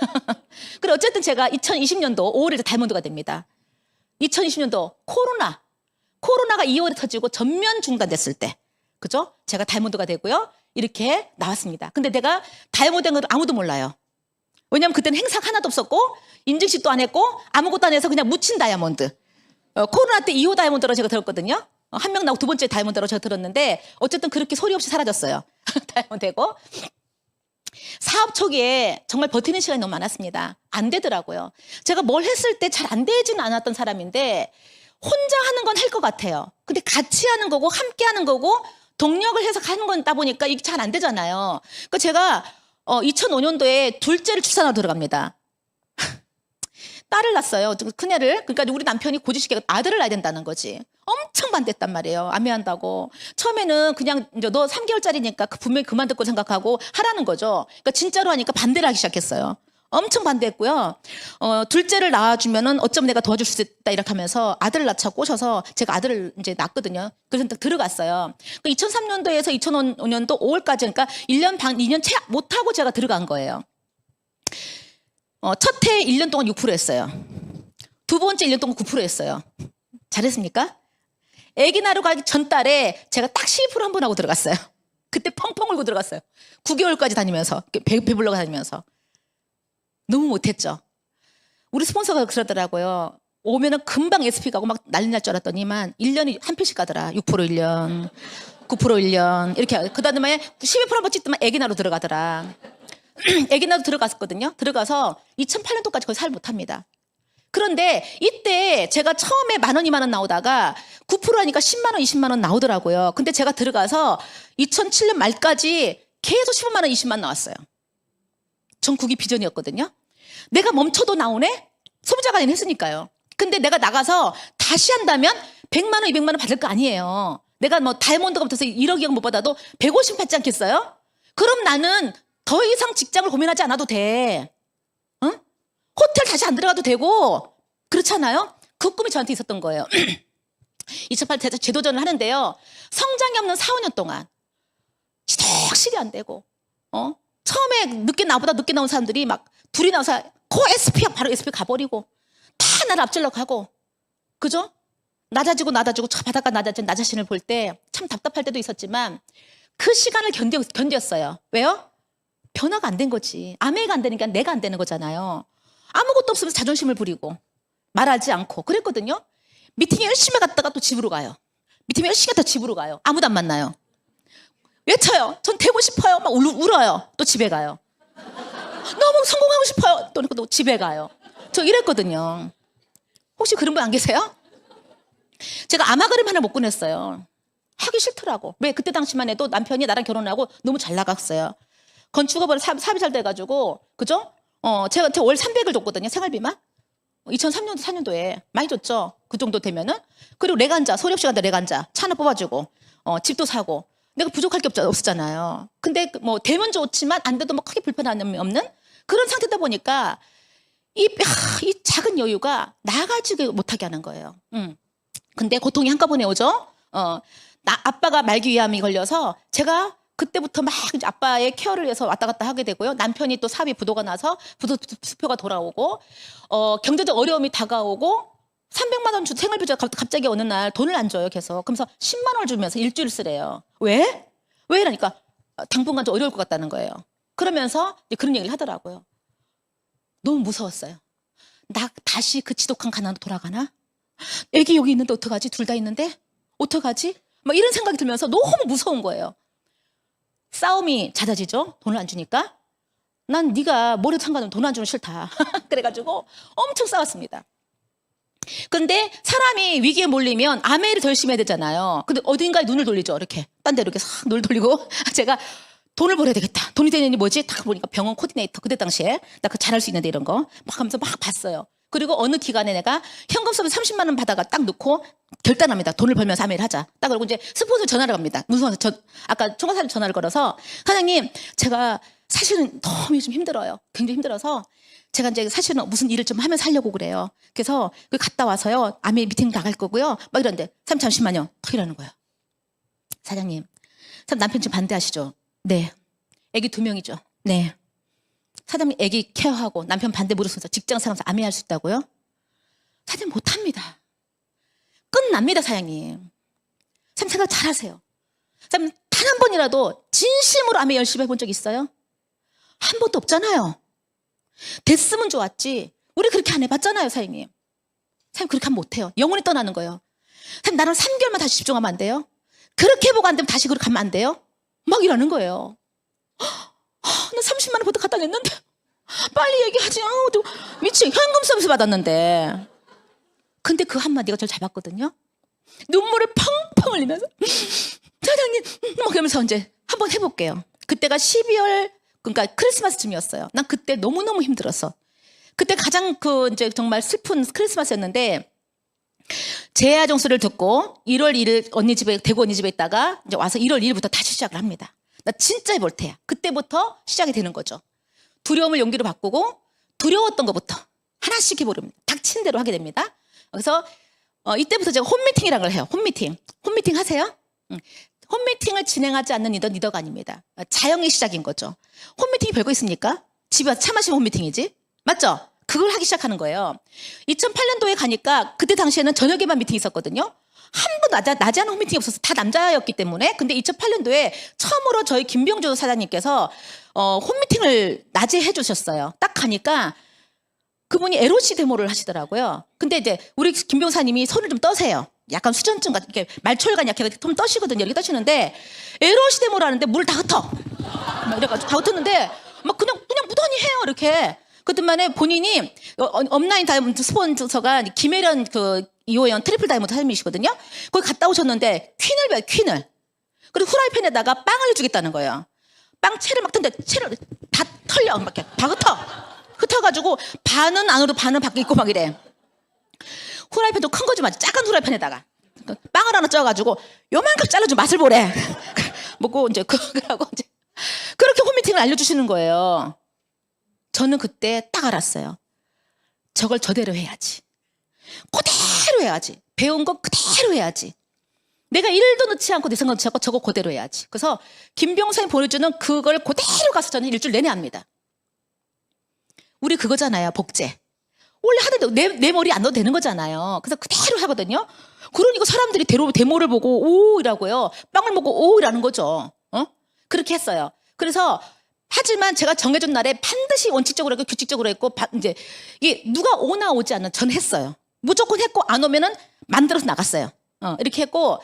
그래 어쨌든 제가 2020년도 5월에 다이아몬드가 됩니다. 2020년도 코로나가 2월에 터지고 전면 중단됐을 때 그죠? 제가 다이아몬드가 되고요. 이렇게 나왔습니다. 근데 내가 다이아몬드 된 걸 아무도 몰라요. 왜냐면 그때는 행사 하나도 없었고 인증식도 안 했고 아무것도 안 해서 그냥 묻힌 다이아몬드. 코로나 때 2호 다이아몬드로 제가 들었거든요. 한 명 나오고 2번째 다이아몬드로 제가 들었는데 어쨌든 그렇게 소리 없이 사라졌어요. 다이아몬드 되고. 사업 초기에 정말 버티는 시간이 너무 많았습니다. 안 되더라고요. 제가 뭘 했을 때 잘 안 되지는 않았던 사람인데 혼자 하는 건 할 것 같아요. 근데 같이 하는 거고 함께 하는 거고 동력을 해서 가는 거다 보니까 이게 잘 안 되잖아요. 그러니까 제가 2005년도에 둘째를 출산하러 들어갑니다. 딸을 낳았어요. 큰애를. 그러니까 우리 남편이 고지식에 아들을 낳아야 된다는 거지. 엄청 반대했단 말이에요. 아메한다고. 처음에는 그냥 이제 너 3개월짜리니까 분명히 그만둘 거 생각하고 하라는 거죠. 그러니까 진짜로 하니까 반대를 하기 시작했어요. 엄청 반대했고요. 둘째를 낳아주면은 어쩌면 내가 도와줄 수 있다 이렇게 하면서 아들을 낳자 꼬셔서 제가 아들을 이제 낳거든요. 그래서 들어갔어요. 2003년도에서 2005년도 5월까지 그러니까 1년 반, 2년 채 못하고 제가 들어간 거예요. 첫 해 1년 동안 6% 했어요. 두 번째 1년 동안 9% 했어요. 잘했습니까? 아기 낳으러 가기 전 달에 제가 딱 12% 한 번 하고 들어갔어요. 그때 펑펑 울고 들어갔어요. 9개월까지 다니면서 배불러 다니면서. 너무 못했죠. 우리 스폰서가 그러더라고요. 오면은 금방 SP 가고 막 난리 날 줄 알았더니만 1년이 한 표씩 가더라. 6% 1년, 9% 1년 이렇게. 그 다음에 12% 한 번 찍더만 아기 낳으러 들어가더라. 아기 낳으러 들어갔었거든요. 들어가서 2008년도까지 거의 살 못합니다. 그런데 이때 제가 처음에 10,000원, 20,000원 나오다가 9% 하니까 10만 원, 20만 원 나오더라고요. 근데 제가 들어가서 2007년 말까지 계속 15만 원, 20만 원 나왔어요. 전 그게 비전이었거든요. 내가 멈춰도 나오네? 소비자 관리는 했으니까요. 근데 내가 나가서 다시 한다면 100만 원, 200만 원 받을 거 아니에요. 내가 뭐 다이아몬드가 붙어서 1억, 2억 못 받아도 150 받지 않겠어요? 그럼 나는 더 이상 직장을 고민하지 않아도 돼. 응? 호텔 다시 안 들어가도 되고 그렇잖아요. 그 꿈이 저한테 있었던 거예요. 2008 재도전을 하는데요. 성장이 없는 4, 5년 동안 시덕실이 안 되고 처음에 나보다 늦게 나온 사람들이 막 둘이 나와서 SP 바로 SP 가버리고 다 나를 앞질러 가고 그죠? 낮아지고 저 바닷가 낮아진 나 자신을 볼 때 참 답답할 때도 있었지만 그 시간을 견뎠어요. 왜요? 변화가 안 된 거지. 아메가 안 되니까 내가 안 되는 거잖아요. 아무것도 없으면서 자존심을 부리고 말하지 않고 그랬거든요. 미팅에 열심히 갔다가 또 집으로 가요. 미팅에 열심히 갔다가 집으로 가요. 아무도 안 만나요. 외쳐요. 전 되고 싶어요. 막 울어요. 또 집에 가요. 너무 성공하고 싶어요. 또 집에 가요. 저 이랬거든요. 혹시 그런 분 안 계세요? 제가 아마그램 하나 못 꺼냈어요. 하기 싫더라고. 왜? 그때 당시만 해도 남편이 나랑 결혼하고 너무 잘 나갔어요. 건축업을 사업이 잘 돼가지고 그죠? 제가 월 300을 줬거든요. 생활비만. 2003년도 4년도에 많이 줬죠. 그 정도 되면은. 그리고 레간자 서울 없이 간다 레간자 차 하나 뽑아주고 집도 사고 내가 부족할 게 없었잖아요. 근데 뭐 되면 좋지만 안 돼도 뭐 크게 불편함이 없는 그런 상태다 보니까 이 작은 여유가 나가지게 못하게 하는 거예요. 근데 고통이 한꺼번에 오죠. 아빠가 말기위암이 걸려서 제가 그때부터 막 이제 아빠의 케어를 위해서 왔다 갔다 하게 되고요. 남편이 또 사업이 부도가 나서 부도수표가 돌아오고 경제적 어려움이 다가오고 300만 원 생활비가 갑자기 어느 날 돈을 안 줘요. 계속. 그러면서 10만 원을 주면서 일주일 쓰래요. 왜? 왜 이러니까 당분간 좀 어려울 것 같다는 거예요. 그러면서 이제 그런 얘기를 하더라고요. 너무 무서웠어요. 나 다시 그 지독한 가난으로 돌아가나? 애기 여기 있는데 어떡하지? 둘 다 있는데? 어떡하지? 막 이런 생각이 들면서 너무 무서운 거예요. 싸움이 잦아지죠. 돈을 안 주니까. 난 네가 뭐래도 상관없는 돈 안 주는 싫다. 그래가지고 엄청 싸웠습니다. 근데 사람이 위기에 몰리면 아메를 더 열심히 해야 되잖아요. 근데 어딘가에 눈을 돌리죠. 이렇게 딴 데로 이렇게 싹 눈을 돌리고 제가 돈을 벌어야 되겠다. 돈이 되느니 뭐지? 딱 보니까 병원 코디네이터 그때 당시에 나 그 잘할 수 있는데 이런 거 막 하면서 막 봤어요. 그리고 어느 기간에 내가 현금 서비스 30만 원 받아가 딱 넣고 결단합니다. 돈을 벌면서 아메를 하자. 딱 그러고 이제 스폰서 전화를 갑니다. 무서워서 아까 총괄사님 전화를 걸어서 사장님 제가 사실은 너무 요즘 힘들어요. 굉장히 힘들어서 제가 이제 사실은 무슨 일을 좀 하면서 하려고 그래요. 그래서 그 갔다 와서요. 아메 미팅 나갈 거고요. 막 이러는데 사장님 잠시만요. 턱 이러는 거예요. 사장님 남편 지금 반대하시죠? 네. 애기 2명이죠. 네. 사장님 애기 케어하고 남편 반대 무릎쓰면서 직장 생활하면서 아메 할 수 있다고요? 사장님 못합니다. 끝납니다 사장님. 사장님 생각 잘하세요. 사장님 단 한 번이라도 진심으로 아메 열심히 해본 적 있어요? 한 번도 없잖아요. 됐으면 좋았지. 우리 그렇게 안 해봤잖아요 사장님. 사장님 그렇게 하면 못해요. 영원히 떠나는 거예요. 사장님 나는 3개월만 다시 집중하면 안 돼요? 그렇게 해보고 안 되면 다시 그렇게 하면 안 돼요? 막 이러는 거예요. 나 30만 원 보다 갖다 냈는데 빨리 얘기하지. 미친 현금 서비스 받았는데. 근데 그 한마디가 저를 잡았거든요. 눈물을 펑펑 흘리면서 사장님 막 이러면서 이제 한번 해볼게요. 그때가 12월 그러니까 크리스마스쯤이었어요. 난 그때 너무너무 힘들었어. 그때 가장 이제 정말 슬픈 크리스마스였는데 재야 정수를 듣고 1월 1일 대구 언니 집에 있다가 이제 와서 1월 1일부터 다시 시작을 합니다. 나 진짜 해볼테야. 그때부터 시작이 되는 거죠. 두려움을 용기로 바꾸고 두려웠던 것부터 하나씩 해보렵니다. 닥친 대로 하게 됩니다. 그래서 이때부터 제가 홈미팅이라는 걸 해요. 홈미팅 하세요? 홈미팅을 진행하지 않는 리더가 아닙니다. 자영의 시작인 거죠. 홈미팅이 별거 있습니까? 집에 와서 차 마시면 홈미팅이지. 맞죠? 그걸 하기 시작하는 거예요. 2008년도에 가니까 그때 당시에는 저녁에만 미팅이 있었거든요. 한 번도 낮에 하는 홈미팅이 없어서 다 남자였기 때문에. 근데 2008년도에 처음으로 저희 김병조 사장님께서 홈미팅을 낮에 해주셨어요. 딱 가니까 그분이 LOC 데모를 하시더라고요. 근데 이제 우리 김병사님이 손을 좀 떠세요. 약간 수전증 같은 게 말초혈관 약해서 좀 떠시거든요. 이렇게 떠시는데 LOC 데모를 하는데 물을 다 흩어. 막 이래가지고 다 흩었는데 막 그냥 무던히 해요. 이렇게. 그때만에 본인이 업라인 다이아몬드 스폰서가 김혜련 이호연 트리플 다이아몬드 사장님이시거든요. 거기 갔다 오셨는데 퀸을 배워요. 퀸을. 그리고 후라이팬에다가 빵을 해주겠다는 거예요. 빵 채를 막 던데 채를 다 털려. 막 이렇게 다 흩어가지고 반은 안으로 반은 밖에 있고 막 이래. 후라이팬도 큰 거 좀 하지. 작은 후라이팬에다가 빵을 하나 쪄가지고 요만큼 잘라준 맛을 보래. 먹고 이제 그러고 이제 그렇게 홈미팅을 알려주시는 거예요. 저는 그때 딱 알았어요. 저걸 저대로 해야지. 그대로 해야지. 배운 거 그대로 해야지. 내가 1도 넣지 않고 내 생각 넣지 않고 저거 그대로 해야지. 그래서 김병선이 보내주는 그걸 그대로 가서 저는 일주일 내내 합니다. 우리 그거잖아요. 복제. 원래 하는데 내 머리 안 넣어도 되는 거잖아요. 그래서 그대로 하거든요. 그러니까 사람들이 데모를 보고 오 이라고요. 빵을 먹고 오 이라는 거죠. 그렇게 했어요. 그래서 하지만 제가 정해준 날에 반드시 원칙적으로 했고 규칙적으로 했고 이제 이게 누가 오나 오지 않는 전 했어요. 무조건 했고 안 오면은 만들어서 나갔어요. 이렇게 했고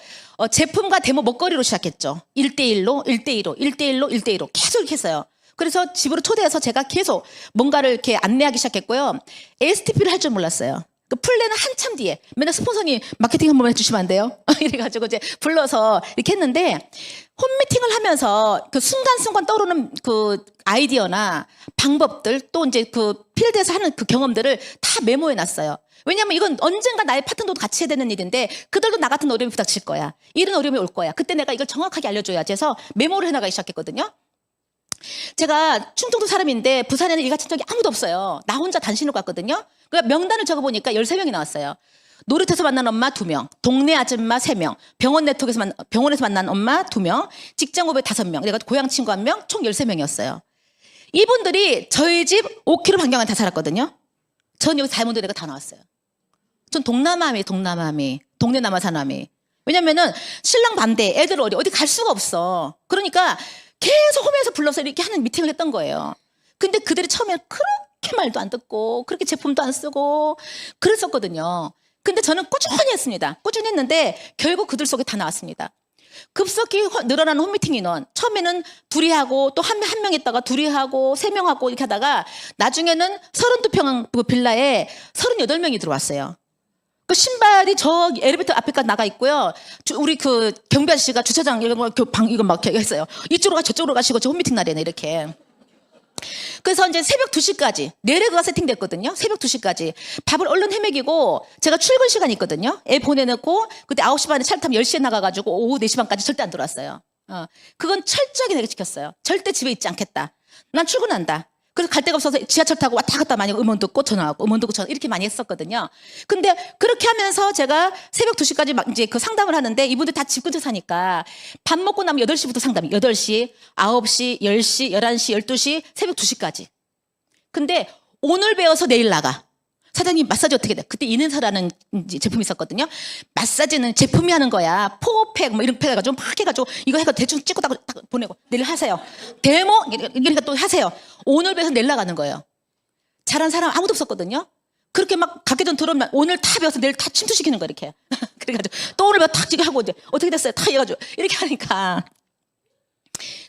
제품과 데모 먹거리로 시작했죠. 1대1로 1대2로 1대1로 1대2로 계속 이렇게 했어요. 그래서 집으로 초대해서 제가 계속 뭔가를 이렇게 안내하기 시작했고요. STP를 할 줄 몰랐어요. 그 플랜은 한참 뒤에 맨날 스폰서님 마케팅 한번 해주시면 안 돼요? 이래가지고 이제 불러서 이렇게 했는데 홈미팅을 하면서 그 순간순간 떠오르는 그 아이디어나 방법들 또 이제 그 필드에서 하는 그 경험들을 다 메모해 놨어요. 왜냐하면 이건 언젠가 나의 파트너도 같이 해야 되는 일인데 그들도 나 같은 어려움이 부닥칠 거야. 이런 어려움이 올 거야. 그때 내가 이걸 정확하게 알려줘야지 해서 메모를 해나가기 시작했거든요. 제가 충청도 사람인데 부산에는 일 같은 적이 아무도 없어요. 나 혼자 단신으로 갔거든요. 그러니까 명단을 적어보니까 13명이 나왔어요. 놀이터에서 만난 엄마 2명, 동네 아줌마 3명, 병원에서 만난 엄마 2명, 직장 후배 5명, 내가 고향 친구 1명, 총 13명이었어요. 이분들이 저희 집 5km 반경에 다 살았거든요. 전 여기 다이몬드 내가 다 나왔어요. 전 동남아미, 동네 남아 사남이. 왜냐면은 신랑 반대, 애들 어디 갈 수가 없어. 그러니까 계속 홈에서 불러서 이렇게 하는 미팅을 했던 거예요. 근데 그들이 처음에 그렇게 말도 안 듣고 그렇게 제품도 안 쓰고 그랬었거든요. 근데 저는 꾸준히 했습니다. 꾸준히 했는데 결국 그들 속에 다 나왔습니다. 급속히 늘어나는 홈미팅 인원. 처음에는 둘이 하고 또 한 명 있다가 둘이 하고 3명 하고 이렇게 하다가 나중에는 32평 그 빌라에 38명이 들어왔어요. 그 신발이 저 엘리베이터 앞에까지 나가 있고요. 우리 그 경비 아저씨가 주차장 이거 막 했어요. 이쪽으로 가 저쪽으로 가시고 저 홈미팅 날에는 이렇게. 그래서 이제 새벽 2시까지 내래가 세팅됐거든요. 새벽 2시까지 밥을 얼른 헤매기고 제가 출근 시간이 있거든요. 애 보내놓고 그때 9시 반에 차를 타면 10시에 나가가지고 오후 4시 반까지 절대 안 들어왔어요. 그건 철저하게 내가 지켰어요. 절대 집에 있지 않겠다. 난 출근한다. 그래서 갈 데가 없어서 지하철 타고 왔다 갔다 많이 음원 듣고 전화하고 음원 듣고 전화 이렇게 많이 했었거든요. 근데 그렇게 하면서 제가 새벽 2시까지 막 이제 그 상담을 하는데 이분들 다 집 근처 사니까 밥 먹고 나면 8시부터 상담이 8시, 9시, 10시, 11시, 12시, 새벽 2시까지. 근데 오늘 배워서 내일 나가. 사장님 마사지 어떻게 돼? 그때 이는사라는 제품이 있었거든요. 마사지는 제품이 하는 거야. 포팩 뭐 이런 팩 해가지고 막 해가지고 이거 해가 대충 찍고 딱 보내고 내일 하세요. 데모 그러니까 또 하세요. 오늘 배워서 내일 나가는 거예요. 잘한 사람 아무도 없었거든요. 그렇게 막 각기 전 들어오면 오늘 다 배워서 내일 다 침투시키는 거야 이렇게. 그래가지고 또 오늘 배워 탁 찍게 하고 이제 어떻게 됐어요? 다 해가지고 이렇게 하니까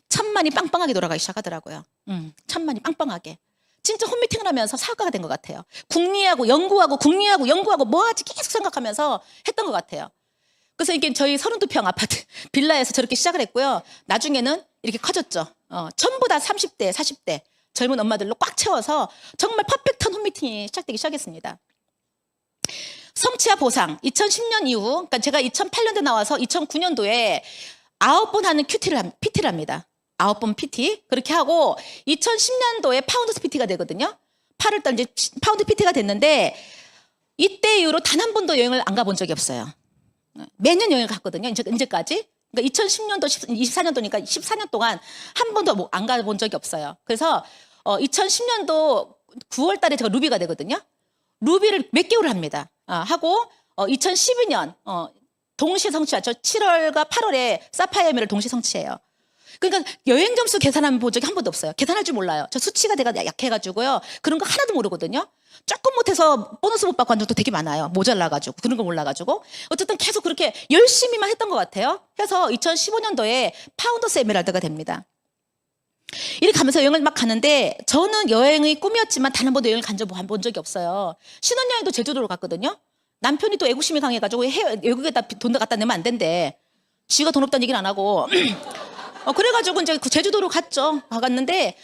천만이 빵빵하게 돌아가기 시작하더라고요. 천만이 빵빵하게. 진짜 홈미팅을 하면서 사업가가 된 것 같아요. 국리하고 연구하고 뭐하지 계속 생각하면서 했던 것 같아요. 그래서 이게 저희 32평 아파트 빌라에서 저렇게 시작을 했고요. 나중에는 이렇게 커졌죠. 전부 다 30대, 40대 젊은 엄마들로 꽉 채워서 정말 퍼펙트한 홈미팅이 시작되기 시작했습니다. 성취와 보상 2010년 이후 그러니까 제가 2008년도에 나와서 2009년도에 9번 하는 PT를 합니다. 9번 PT 그렇게 하고 2010년도에 파운더스 PT가 되거든요. 8월달 이제 파운드 PT가 됐는데 이때 이후로 단 한 번도 여행을 안 가본 적이 없어요. 매년 여행을 갔거든요. 이제까지. 그러니까 2010년도, 24년도니까 14년 동안 한 번도 안 가본 적이 없어요. 그래서 2010년도 9월 달에 제가 루비가 되거든요. 루비를 몇 개월을 합니다. 하고 2012년 동시 성취하죠. 7월과 8월에 사파이어 에메랄드 동시 성취해요. 그러니까 여행 점수 계산하면 본 적이 한 번도 없어요. 계산할 줄 몰라요. 저 수치가 내가 약해가지고요. 그런 거 하나도 모르거든요. 조금 못해서 보너스 못 받고 한 적도 되게 많아요. 모자라가지고 그런 거 몰라가지고 어쨌든 계속 그렇게 열심히만 했던 것 같아요. 해서 2015년도에 파운더스 에메랄드가 됩니다. 이렇게 가면서 여행을 막 가는데 저는 여행의 꿈이었지만 단 한 번도 여행을 본 적이 없어요. 신혼여행도 제주도로 갔거든요. 남편이 또 애국심이 강해가지고 외국에다 돈 갖다 내면 안 된대. 지가 돈 없다는 얘기는 안 하고 그래가지고 이제 제주도로 가갔는데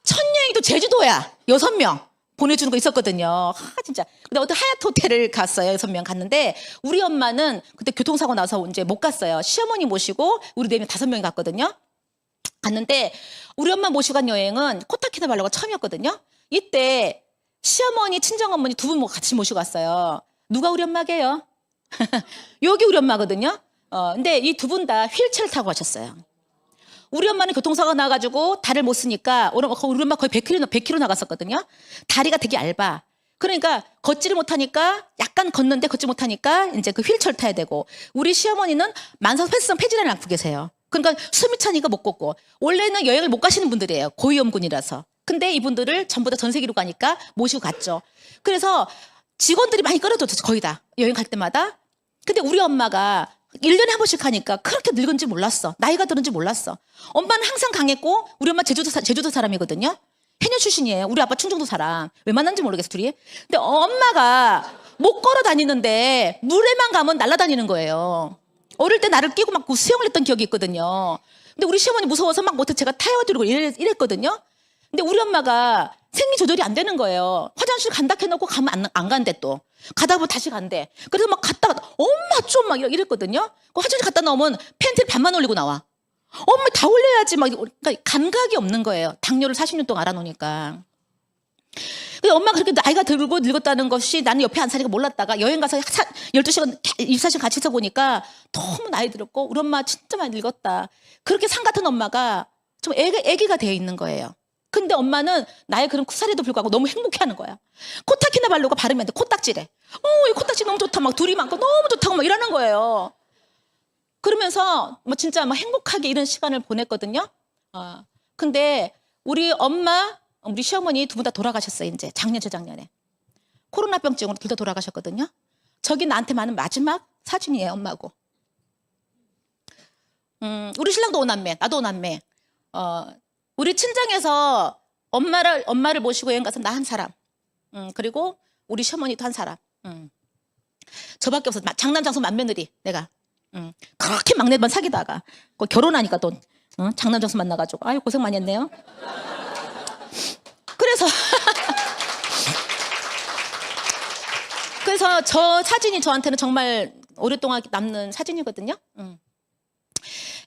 첫 여행이 또 제주도야. 6명 보내주는 거 있었거든요. 진짜. 근데 어떤 하얏트 호텔을 갔어요. 6명 갔는데 우리 엄마는 그때 교통사고 나서 이제 못 갔어요. 시어머니 모시고 우리 4명 5명이 갔거든요. 갔는데 우리 엄마 모시고 간 여행은 코타키나발루가 처음이었거든요. 이때 시어머니, 친정어머니 두 분 같이 모시고 갔어요. 누가 우리 엄마게요? 여기 우리 엄마거든요. 근데 이 두 분 다 휠체어를 타고 가셨어요. 우리 엄마는 교통사고가 나가지고 다리를 못 쓰니까 우리 엄마 거의 100km 나갔었거든요. 다리가 되게 얇아. 그러니까 걷지를 못하니까 약간 걷는데 걷지 못하니까 이제 그 휠체어를 타야 되고 우리 시어머니는 만성폐쇄성 폐질환을 앓고 계세요. 그러니까 숨이 차니까 못 걷고 원래는 여행을 못 가시는 분들이에요. 고위험군이라서. 근데 이분들을 전부 다 전 세계로 가니까 모시고 갔죠. 그래서 직원들이 많이 끌어줬죠. 거의 다. 여행 갈 때마다. 근데 우리 엄마가 1년에 한 번씩 하니까 그렇게 늙은지 몰랐어. 나이가 들은지 몰랐어. 엄마는 항상 강했고 우리 엄마 제주도 사람이거든요. 해녀 출신이에요. 우리 아빠 충청도 사람. 왜 만났는지 모르겠어 둘이. 근데 엄마가 못 걸어 다니는데 물에만 가면 날아다니는 거예요. 어릴 때 나를 끼고 막 수영을 했던 기억이 있거든요. 근데 우리 시어머니 무서워서 막 못해 제가 태워드리고 이랬거든요. 근데 우리 엄마가 생리 조절이 안 되는 거예요. 화장실 간다 해놓고 가면 안 간대 또. 가다 보면 다시 간대. 그래서 막 갔다가 엄마 좀 막 이랬거든요. 그 화장실 갔다 나오면 팬티를 반만 올리고 나와. 엄마 다 올려야지 막. 그러니까 감각이 없는 거예요. 당뇨를 40년 동안 알아놓으니까. 근데 엄마가 그렇게 나이가 들고 늙었다는 것이 나는 옆에 안 사니까 몰랐다가 여행 가서 12시간, 24시간 같이 있어 보니까 너무 나이 들었고 우리 엄마 진짜 많이 늙었다. 그렇게 상 같은 엄마가 좀 애기가 되어 있는 거예요. 근데 엄마는 나의 그런 쿠사리도 불구하고 너무 행복해하는 거야. 코타키나발루가 발음이 안 돼. 코딱지래. 이 코딱지 너무 좋다. 막 둘이 많고 너무 좋다고 막 이러는 거예요. 그러면서 뭐 진짜 막 행복하게 이런 시간을 보냈거든요. 근데 우리 엄마, 우리 시어머니 두 분 다 돌아가셨어요. 이제 작년, 재작년에. 코로나병증으로 둘 다 돌아가셨거든요. 저기 나한테 많은 마지막 사진이에요. 엄마하고. 우리 신랑도 오남매, 나도 오남매. 우리 친정에서 엄마를 모시고 여행 가서 나 한 사람. 그리고 우리 시어머니도 한 사람. 저밖에 없어. 장남장손 맏며느리 내가. 그렇게 막내만 사귀다가 결혼하니까 또 장남장손 만나가지고 아유 고생 많이 했네요. 그래서 저 사진이 저한테는 정말 오랫동안 남는 사진이거든요.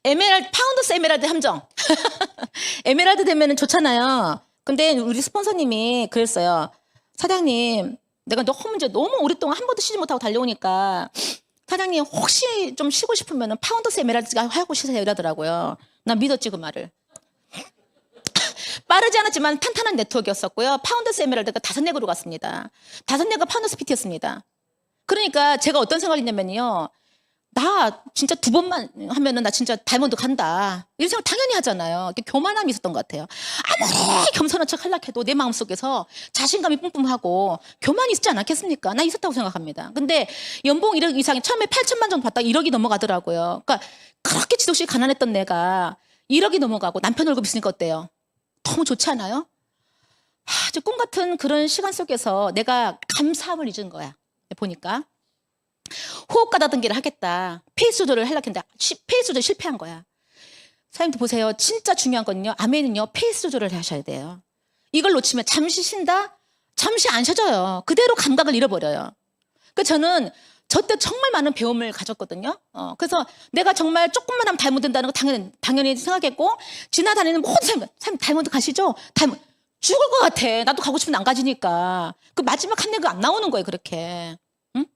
파운더스 에메랄드 함정. 에메랄드 되면 좋잖아요. 근데 우리 스폰서님이 그랬어요. 사장님, 내가 너무 오랫동안 한 번도 쉬지 못하고 달려오니까 사장님 혹시 좀 쉬고 싶으면 파운더스 에메랄드가 하고 쉬세요 이러더라고요. 난 믿었지 그 말을. 빠르지 않았지만 탄탄한 네트워크였었고요. 파운더스 에메랄드가 5넥으로 갔습니다. 5넥가 파운더스 PT였습니다. 그러니까 제가 어떤 생각을 했냐면요. 나 진짜 2번만 하면은 나 진짜 다이아몬드 간다. 이런 생각 당연히 하잖아요. 교만함이 있었던 것 같아요. 아무리 겸손한 척 하려고 해도 내 마음속에서 자신감이 뿜뿜하고 교만이 있지 않았겠습니까? 나 있었다고 생각합니다. 근데 연봉 1억 이상이 처음에 8천만 정도 받다가 1억이 넘어가더라고요. 그러니까 그렇게 지독시 가난했던 내가 1억이 넘어가고 남편 월급 있으니까 어때요? 너무 좋지 않아요? 아주 꿈 같은 그런 시간 속에서 내가 감사함을 잊은 거야. 보니까. 호흡 가다듬기를 하겠다. 페이스 조절을 하려고 했는데 페이스 조절 실패한 거야. 사장님도 보세요. 진짜 중요한 건요. 아멘은요. 페이스 조절을 하셔야 돼요. 이걸 놓치면 잠시 쉰다? 잠시 안 쉬어져요. 그대로 감각을 잃어버려요. 그러니까 저는 저 때 정말 많은 배움을 가졌거든요. 그래서 내가 정말 조금만 하면 다이아몬드 된다는 거 당연히 생각했고 지나다니는 모든 사람 다이아몬드 가시죠? 다이아몬드 죽을 것 같아. 나도 가고 싶은데 안 가지니까. 그 마지막 한 뇌가 안 나오는 거예요. 그렇게. 응?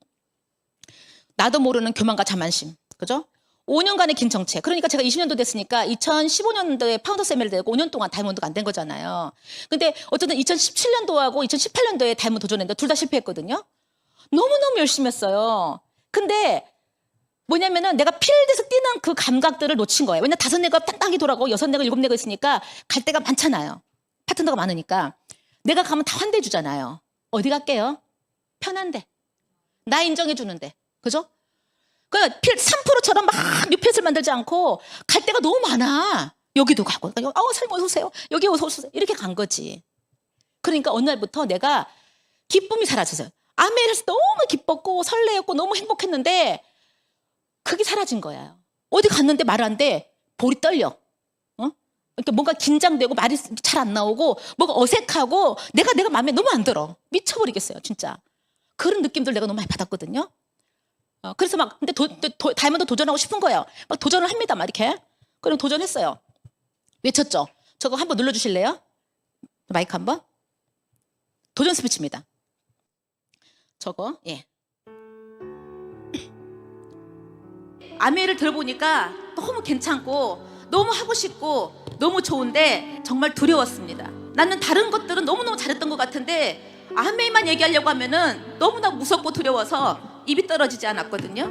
나도 모르는 교만과 자만심. 그죠? 5년간의 긴 정체. 그러니까 제가 20년도 됐으니까 2015년도에 파운더스 에메랄드 되고 5년 동안 다이아몬드가 안 된 거잖아요. 근데 어쨌든 2017년도하고 2018년도에 다이아몬드 도전했는데 둘 다 실패했거든요. 너무너무 열심히 했어요. 근데 뭐냐면은 내가 필드에서 뛰는 그 감각들을 놓친 거예요. 왜냐면 5뇌가 땅땅이 돌아가고 6뇌가 7뇌가 있으니까 갈 데가 많잖아요. 파트너가 많으니까. 내가 가면 다 환대해 주잖아요. 어디 갈게요? 편한데. 나 인정해 주는데. 그죠? 그러니까 3%처럼 막 뉴펫을 만들지 않고 갈 데가 너무 많아. 여기도 가고. 설마 어서 오세요. 여기 어서 오세요. 이렇게 간 거지. 그러니까 어느 날부터 내가 기쁨이 사라졌어요. 아메리카에서 너무 기뻤고 설레었고 너무 행복했는데 그게 사라진 거예요. 어디 갔는데 말을 안 돼. 볼이 떨려. 그러니까 뭔가 긴장되고 말이 잘 안 나오고 뭔가 어색하고 내가 마음에 너무 안 들어. 미쳐버리겠어요. 진짜. 그런 느낌들 내가 너무 많이 받았거든요. 그래서 막 근데 다이아몬드 도전하고 싶은 거예요. 막 도전을 합니다. 막 이렇게. 그럼 도전했어요. 외쳤죠? 저거 한번 눌러주실래요? 마이크 한번. 도전 스피치입니다. 저거, 예. 아메를 들어보니까 너무 괜찮고 너무 하고 싶고 너무 좋은데 정말 두려웠습니다. 나는 다른 것들은 너무너무 잘했던 것 같은데 아메만 얘기하려고 하면은 너무나 무섭고 두려워서 입이 떨어지지 않았거든요.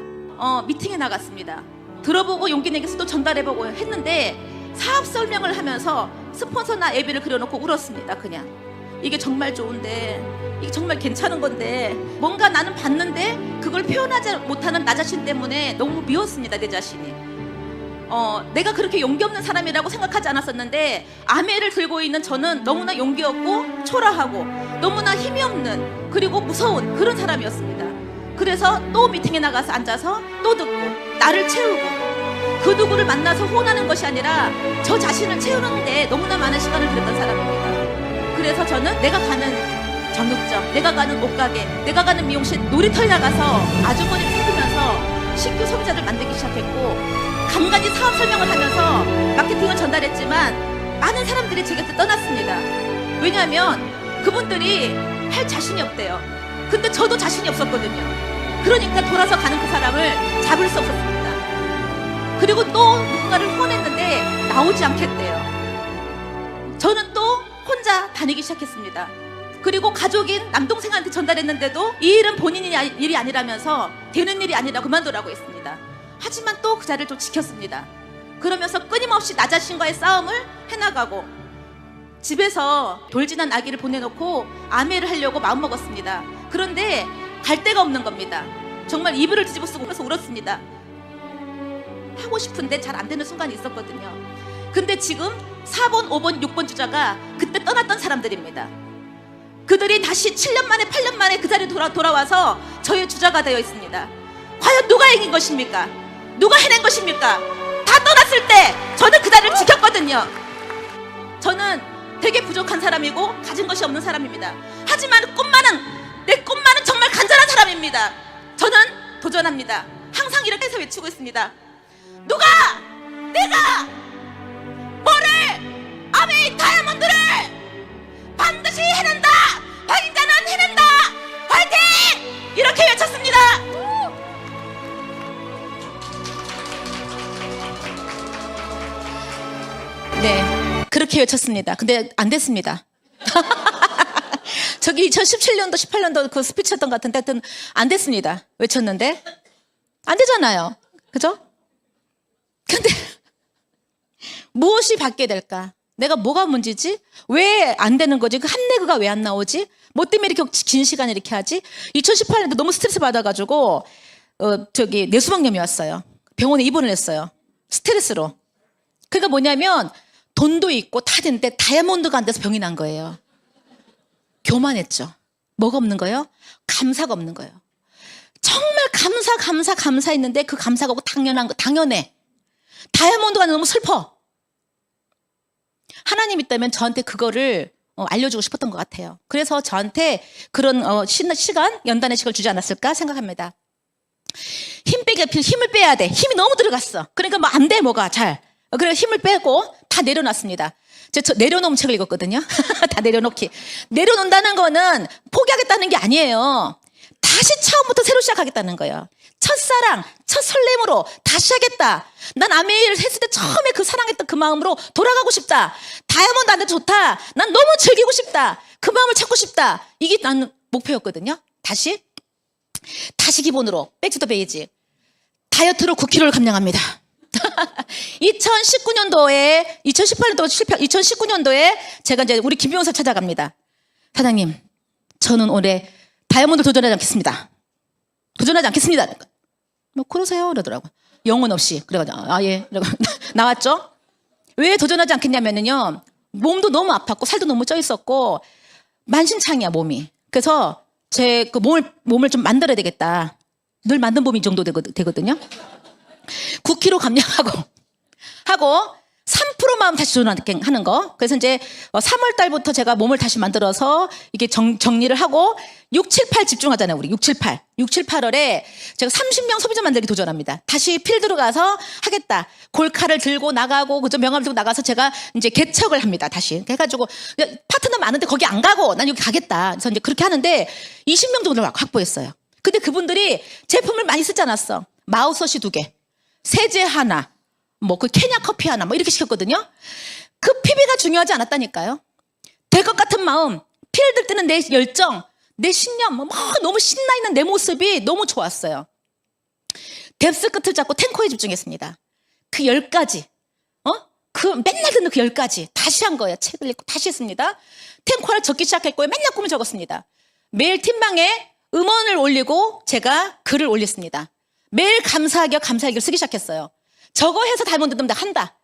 미팅에 나갔습니다. 들어보고 용기 내게서 또 전달해보고 했는데 사업 설명을 하면서 스폰서나 애비를 그려놓고 울었습니다. 그냥 이게 정말 좋은데, 이게 정말 괜찮은 건데 뭔가 나는 봤는데 그걸 표현하지 못하는 나 자신 때문에 너무 미웠습니다. 내 자신이. 내가 그렇게 용기 없는 사람이라고 생각하지 않았었는데 아메를 들고 있는 저는 너무나 용기 없고 초라하고 너무나 힘이 없는, 그리고 무서운 그런 사람이었습니다. 그래서 또 미팅에 나가서 앉아서 또 듣고 나를 채우고, 그 누구를 만나서 호언하는 것이 아니라 저 자신을 채우는데 너무나 많은 시간을 들였던 사람입니다. 그래서 저는 내가 가는 정육점, 내가 가는 옷가게, 내가 가는 미용실, 놀이터에 나가서 아주머니를 살피면서 신규 소비자를 만들기 시작했고, 간간히 사업 설명을 하면서 마케팅을 전달했지만 많은 사람들이 제 곁을 떠났습니다. 왜냐하면 그분들이 할 자신이 없대요. 근데 저도 자신이 없었거든요. 그러니까 돌아서 가는 그 사람을 잡을 수 없었습니다. 그리고 또 누군가를 후원했는데 나오지 않겠대요. 저는 또 혼자 다니기 시작했습니다. 그리고 가족인 남동생한테 전달했는데도 이 일은 본인이 일이 아니라면서 되는 일이 아니라 그만두라고 했습니다. 하지만 또 그 자리를 좀 지켰습니다. 그러면서 끊임없이 나 자신과의 싸움을 해나가고, 집에서 돌진한 아기를 보내놓고 아메를 하려고 마음먹었습니다. 그런데 갈 데가 없는 겁니다. 정말 이불을 뒤집어 쓰고 그래서 울었습니다. 하고 싶은데 잘 안 되는 순간이 있었거든요. 근데 지금 4번, 5번, 6번 주자가 그때 떠났던 사람들입니다. 그들이 다시 7년 만에 8년 만에 그 자리에 돌아와서 저의 주자가 되어 있습니다. 과연 누가 이긴 것입니까? 누가 해낸 것입니까? 다 떠났을 때 저는 그 자리를 지켰거든요. 저는 되게 부족한 사람이고 가진 것이 없는 사람입니다. 하지만 내 꿈만은 정말 간절한 사람입니다. 저는 도전합니다. 항상 이렇게 해서 외치고 있습니다. 내가 뭐를, 아메이 다이아몬드를 반드시 해낸다! 박인자는 해낸다! 화이팅! 이렇게 외쳤습니다. 네, 그렇게 외쳤습니다. 근데 안 됐습니다. 저기 2017년도 18년도 그 스피치였던 것 같은데 하여튼 안 됐습니다. 외쳤는데 안 되잖아요. 그죠? 근데 무엇이 받게 될까? 내가 뭐가 문제지? 왜 안 되는 거지? 그 한내그가 왜 안 나오지? 뭐 때문에 이렇게 긴 시간 이렇게 하지? 2018년도 너무 스트레스 받아가지고 뇌수막염이 왔어요. 병원에 입원을 했어요. 스트레스로. 그러니까 뭐냐면 돈도 있고 다 됐는데 다이아몬드가 안 돼서 병이 난 거예요. 교만했죠. 뭐가 없는 거예요? 감사가 없는 거예요. 정말 감사했는데 그 감사가 없고 당연해. 다이아몬드가 너무 슬퍼. 하나님 있다면 저한테 그거를 알려주고 싶었던 것 같아요. 그래서 저한테 그런 시간, 연단의 시간을 주지 않았을까 생각합니다. 힘을 빼야 돼. 힘이 너무 들어갔어. 그러니까 뭐 안 돼, 뭐가 잘. 그래서 힘을 빼고 다 내려놨습니다. 저 내려놓은 책을 읽었거든요. 다 내려놓기. 내려놓는다는 거는 포기하겠다는 게 아니에요. 다시 처음부터 새로 시작하겠다는 거예요. 첫사랑, 첫 설렘으로 다시 하겠다. 난 아메이를 했을 때 처음에 그 사랑했던 그 마음으로 돌아가고 싶다. 다이아몬드 안돼 좋다. 난 너무 즐기고 싶다. 그 마음을 찾고 싶다. 이게 나는 목표였거든요. 다시 기본으로 백투 더 베이지. 다이어트로 9kg를 감량합니다. 2019년도에 제가 이제 우리 김 변호사 찾아갑니다. 사장님, 저는 올해 다이아몬드 도전하지 않겠습니다. 뭐 그러세요? 그러더라고요. 영혼 없이. 그래가지고 예. 나왔죠. 왜 도전하지 않겠냐면요, 몸도 너무 아팠고 살도 너무 쪄 있었고 만신창이야 몸이. 그래서 제 그 몸을 좀 만들어야 되겠다. 늘 만든 몸이 이 정도 되거든요. 9kg 감량하고 3%만 다시 도전하는 거. 그래서 이제 3월 달부터 제가 몸을 다시 만들어서 이게 정리를 하고 6, 7, 8 집중하잖아요. 우리 6, 7, 8. 6, 7, 8월에 제가 30명 소비자 만들기 도전합니다. 다시 필드로 가서 하겠다. 골카를 들고 나가고 그죠? 명함을 들고 나가서 제가 이제 개척을 합니다. 다시. 해가지고 파트너 많은데 거기 안 가고 난 여기 가겠다. 그래서 이제 그렇게 하는데 20명 정도를 확보했어요. 근데 그분들이 제품을 많이 쓰지 않았어. 마우스워시 2개, 세제 하나, 뭐 그 케냐 커피 하나 뭐 이렇게 시켰거든요. 그 PB가 중요하지 않았다니까요. 될 것 같은 마음, 필드 뜨는 내 열정, 내 신념, 뭐 너무 신나 있는 내 모습이 너무 좋았어요. 뎁스 끝을 잡고 탱커에 집중했습니다. 그 10가지, 그 맨날 듣는 그 10가지 다시 한 거예요. 책을 읽고 다시 했습니다. 탱커를 적기 시작했고요. 맨날 꿈을 적었습니다. 매일 팀방에 음원을 올리고 제가 글을 올렸습니다. 매일 감사하기를 쓰기 시작했어요. 저거 해서 다이아몬드 든다 한다.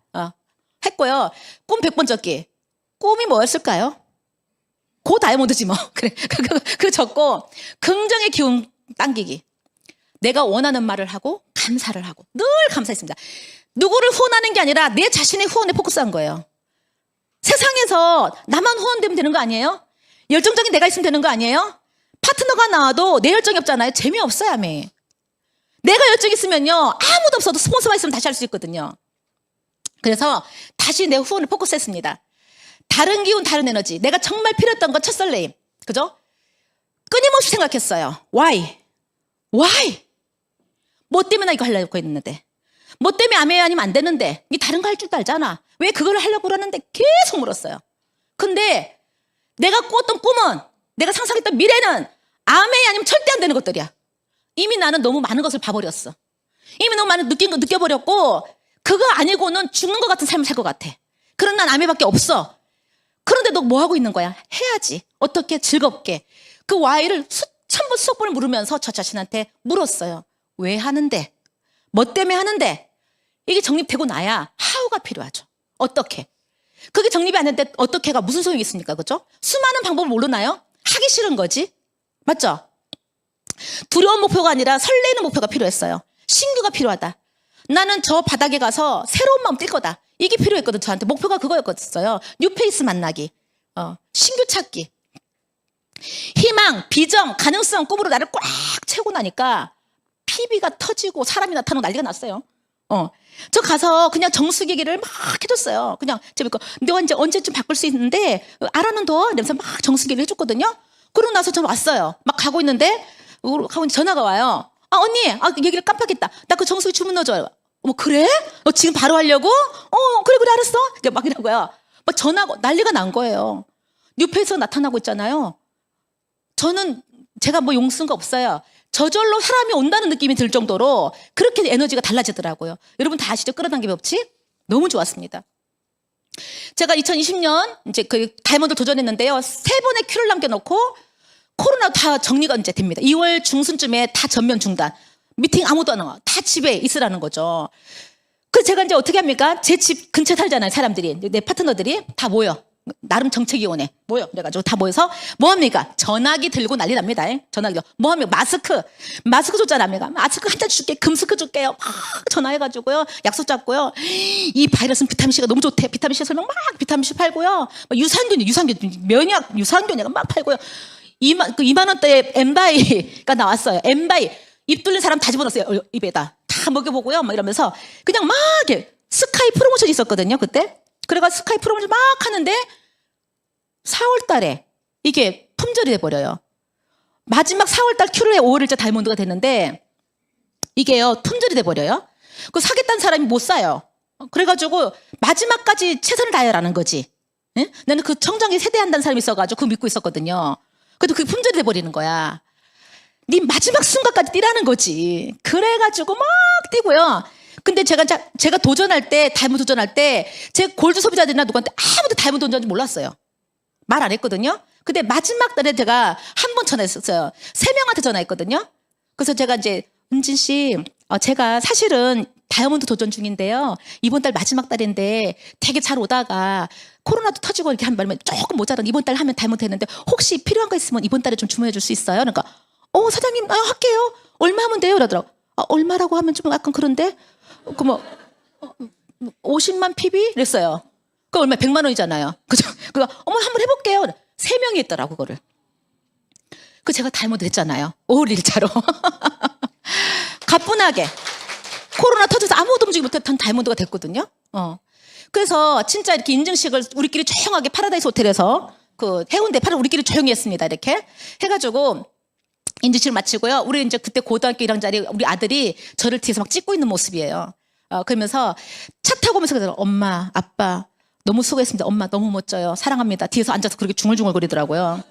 했고요. 꿈 100번 적기. 꿈이 뭐였을까요? 고 다이아몬드지 뭐. 그래. 그 적고 긍정의 기운 당기기. 내가 원하는 말을 하고 감사를 하고 늘 감사했습니다. 누구를 후원하는 게 아니라 내 자신의 후원에 포커스한 거예요. 세상에서 나만 후원되면 되는 거 아니에요? 열정적인 내가 있으면 되는 거 아니에요? 파트너가 나와도 내 열정이 없잖아요. 재미없어요, 아메. 내가 열정이 있으면요. 아무도 없어도 스폰서만 있으면 다시 할 수 있거든요. 그래서 다시 내 후원을 포커스했습니다. 다른 기운, 다른 에너지. 내가 정말 필요했던 건 첫설레임. 그죠? 끊임없이 생각했어요. Why? 뭐 때문에 나 이거 하려고 했는데. 뭐 때문에 아메 아니면 안 되는데. 니 다른 거 할 줄도 알잖아. 왜 그걸 하려고 그러는데 계속 물었어요. 근데 내가 꾸었던 꿈은, 내가 상상했던 미래는 아메 아니면 절대 안 되는 것들이야. 이미 나는 너무 많은 것을 봐버렸어. 이미 너무 많은 느낀 거 느껴버렸고 그거 아니고는 죽는 것 같은 삶을 살 것 같아. 그런 난 아메밖에 없어. 그런데 너 뭐 하고 있는 거야? 해야지. 어떻게 즐겁게. 그 Y를 수천 번 수억 번을 물으면서 저 자신한테 물었어요. 왜 하는데? 뭐 때문에 하는데? 이게 정립되고 나야 How가 필요하죠. 어떻게? 그게 정립이 안 됐는데 어떻게가 무슨 소용이 있습니까? 그죠? 수많은 방법을 모르나요? 하기 싫은 거지. 맞죠? 두려운 목표가 아니라 설레는 목표가 필요했어요. 신규가 필요하다. 나는 저 바닥에 가서 새로운 마음 뛸 거다. 이게 필요했거든. 저한테 목표가 그거였어요. 뉴페이스 만나기, 신규 찾기, 희망, 비전, 가능성 꿈으로 나를 꽉 채우고 나니까 PB가 터지고 사람이 나타나고 난리가 났어요. 저 가서 그냥 정수 얘기를 막 해줬어요. 그냥 제가 너 이제 언제쯤 바꿀 수 있는데 알아는 더 이러면서 막 정수 얘기를 해줬거든요. 그러고 나서 저 왔어요. 막 가고 있는데 전화가 와요. 언니, 얘기를 깜빡했다. 나 그 정수기 주문 넣어줘요. 그래? 너 지금 바로 하려고? 그래, 알았어. 막 이러고요. 막 전화가 난리가 난 거예요. 뉴페이스가 나타나고 있잖아요. 제가 뭐 용쓴 거 없어요. 저절로 사람이 온다는 느낌이 들 정도로 그렇게 에너지가 달라지더라고요. 여러분 다 아시죠? 끌어당김 법칙? 너무 좋았습니다. 제가 2020년 이제 그 다이아몬드 도전했는데요. 3번의 큐를 남겨놓고 코로나 다 정리가 이제 됩니다. 2월 중순쯤에 다 전면 중단. 미팅 아무도 안 와. 다 집에 있으라는 거죠. 그래서 제가 이제 어떻게 합니까? 제 집 근처에 살잖아요. 사람들이. 내 파트너들이 다 모여. 나름 정책위원회 모여. 그래가지고 다 모여서 뭐 합니까? 전화기 들고 난리 납니다. 전화기로. 뭐 합니까? 마스크 줬잖아. 마스크 한 잔 줄게. 금스크 줄게요. 막 전화해가지고요. 약속 잡고요. 이 바이러스는 비타민C가 너무 좋대. 비타민C 설명 막 비타민C 팔고요. 유산균, 면역, 유산균 막 팔고요. 2만 원대의 엠바이가 나왔어요. 엠바이. 입 뚫린 사람 다 집어넣었어요. 입에다. 다 먹여보고요. 막 이러면서 그냥 막 이렇게 스카이 프로모션이 있었거든요. 그때. 그래가 스카이 프로모션 막 하는데 4월 달에 이게 품절이 돼버려요. 마지막 4월 달 큐를 해 5월일째 다이아몬드가 됐는데 이게요. 품절이 돼버려요. 그 사겠다는 사람이 못 사요. 그래가지고 마지막까지 최선을 다해라는 거지. 응? 나는 그 청정기 세대한다는 사람이 있어가지고 그거 믿고 있었거든요. 그래도 그게 품절이 돼버리는 거야. 네 마지막 순간까지 뛰라는 거지. 그래가지고 막 뛰고요. 근데 제가 도전할 때, 다이아몬드 도전할 때, 제 골드 소비자들이나 누구한테 아무도 다이아몬드 도전하는지 몰랐어요. 말 안 했거든요. 근데 마지막 날에 제가 한 번 전화했었어요. 3명한테 전화했거든요. 그래서 제가 이제, 은진 씨, 제가 사실은 다이아몬드 도전 중인데요. 이번 달 마지막 달인데 되게 잘 오다가 코로나도 터지고 이렇게 한 말면 조금 모자란 이번 달 하면 다이아몬드 했는데 혹시 필요한 거 있으면 이번 달에 좀 주문해 줄 수 있어요? 그러니까, 사장님, 할게요. 얼마 하면 돼요? 그러더라고. 얼마라고 하면 좀 약간 그런데? 50만 PB? 그랬어요. 그 얼마 100만 원이잖아요. 그죠? 그거 어머 한번 해볼게요. 3명이 했더라고 그거를. 그 제가 다이아몬드 했잖아요. 5월 1일차로. 가뿐하게 코로나 터져서 아무것도 움직이지 못했던 다이아몬드가 됐거든요. 그래서 진짜 이렇게 인증식을 우리끼리 조용하게 파라다이스 호텔에서 그 해운대 우리끼리 조용히 했습니다. 이렇게 해가지고 인증식을 마치고요. 우리 이제 그때 고등학교 1학년짜리 우리 아들이 저를 뒤에서 막 찍고 있는 모습이에요. 그러면서 차 타고 오면서 그러더라고요. 엄마, 아빠 너무 수고했습니다. 엄마 너무 멋져요. 사랑합니다. 뒤에서 앉아서 그렇게 중얼중얼거리더라고요.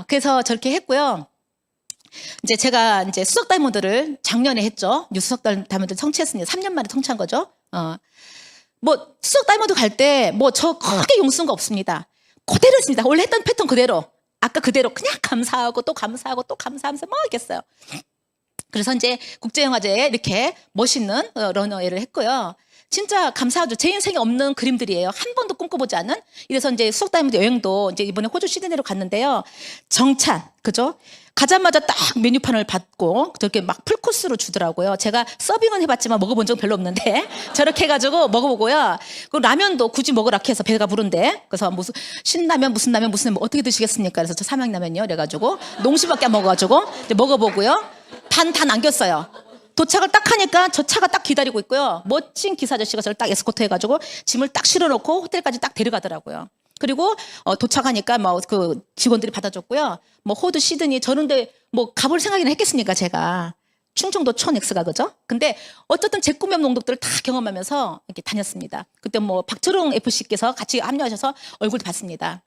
그래서 저렇게 했고요. 이제 제가 이제 수석 다이아몬드를 작년에 했죠. 뉴수석 다이아몬드 성취했습니다. 3년 만에 성취한 거죠. 뭐 수석 다이아몬드 갈 때 뭐 저 크게 용쓴 거 없습니다. 그대로 했습니다. 원래 했던 패턴 그대로. 아까 그대로 그냥 감사하고 또 감사하고 또 감사하면서 뭐 하겠어요. 그래서 이제 국제영화제에 이렇게 멋있는 러너웨이를 했고요. 진짜 감사하죠. 제 인생에 없는 그림들이에요. 한 번도 꿈꿔보지 않은. 이래서 이제 수석 다이아몬드 여행도 이제 이번에 호주 시드니로 갔는데요. 정찬, 그죠? 가자마자 딱 메뉴판을 받고 저렇게 막 풀코스로 주더라고요. 제가 서빙은 해봤지만 먹어본 적은 별로 없는데 저렇게 해가지고 먹어보고요. 그 라면도 굳이 먹으라 해서 배가 부른데 그래서 무슨 신라면 무슨 라면 무슨 뭐 어떻게 드시겠습니까? 그래서 저 삼양라면요. 그래가지고 농심밖에 안 먹어가지고 이제 먹어보고요. 반 다 남겼어요. 도착을 딱 하니까 저 차가 딱 기다리고 있고요. 멋진 기사 아저씨가 저를 딱 에스코트 해가지고 짐을 딱 실어놓고 호텔까지 딱 데려가더라고요. 그리고 도착하니까 뭐 그 직원들이 받아줬고요. 뭐 호주 시드니 저런데 뭐 가볼 생각이나 했겠습니까 제가. 충청도 촌엑스가 그죠? 근데 어쨌든 제 꿈의 농덕들을 다 경험하면서 이렇게 다녔습니다. 그때 뭐 박철웅 FC께서 같이 합류하셔서 얼굴도 봤습니다.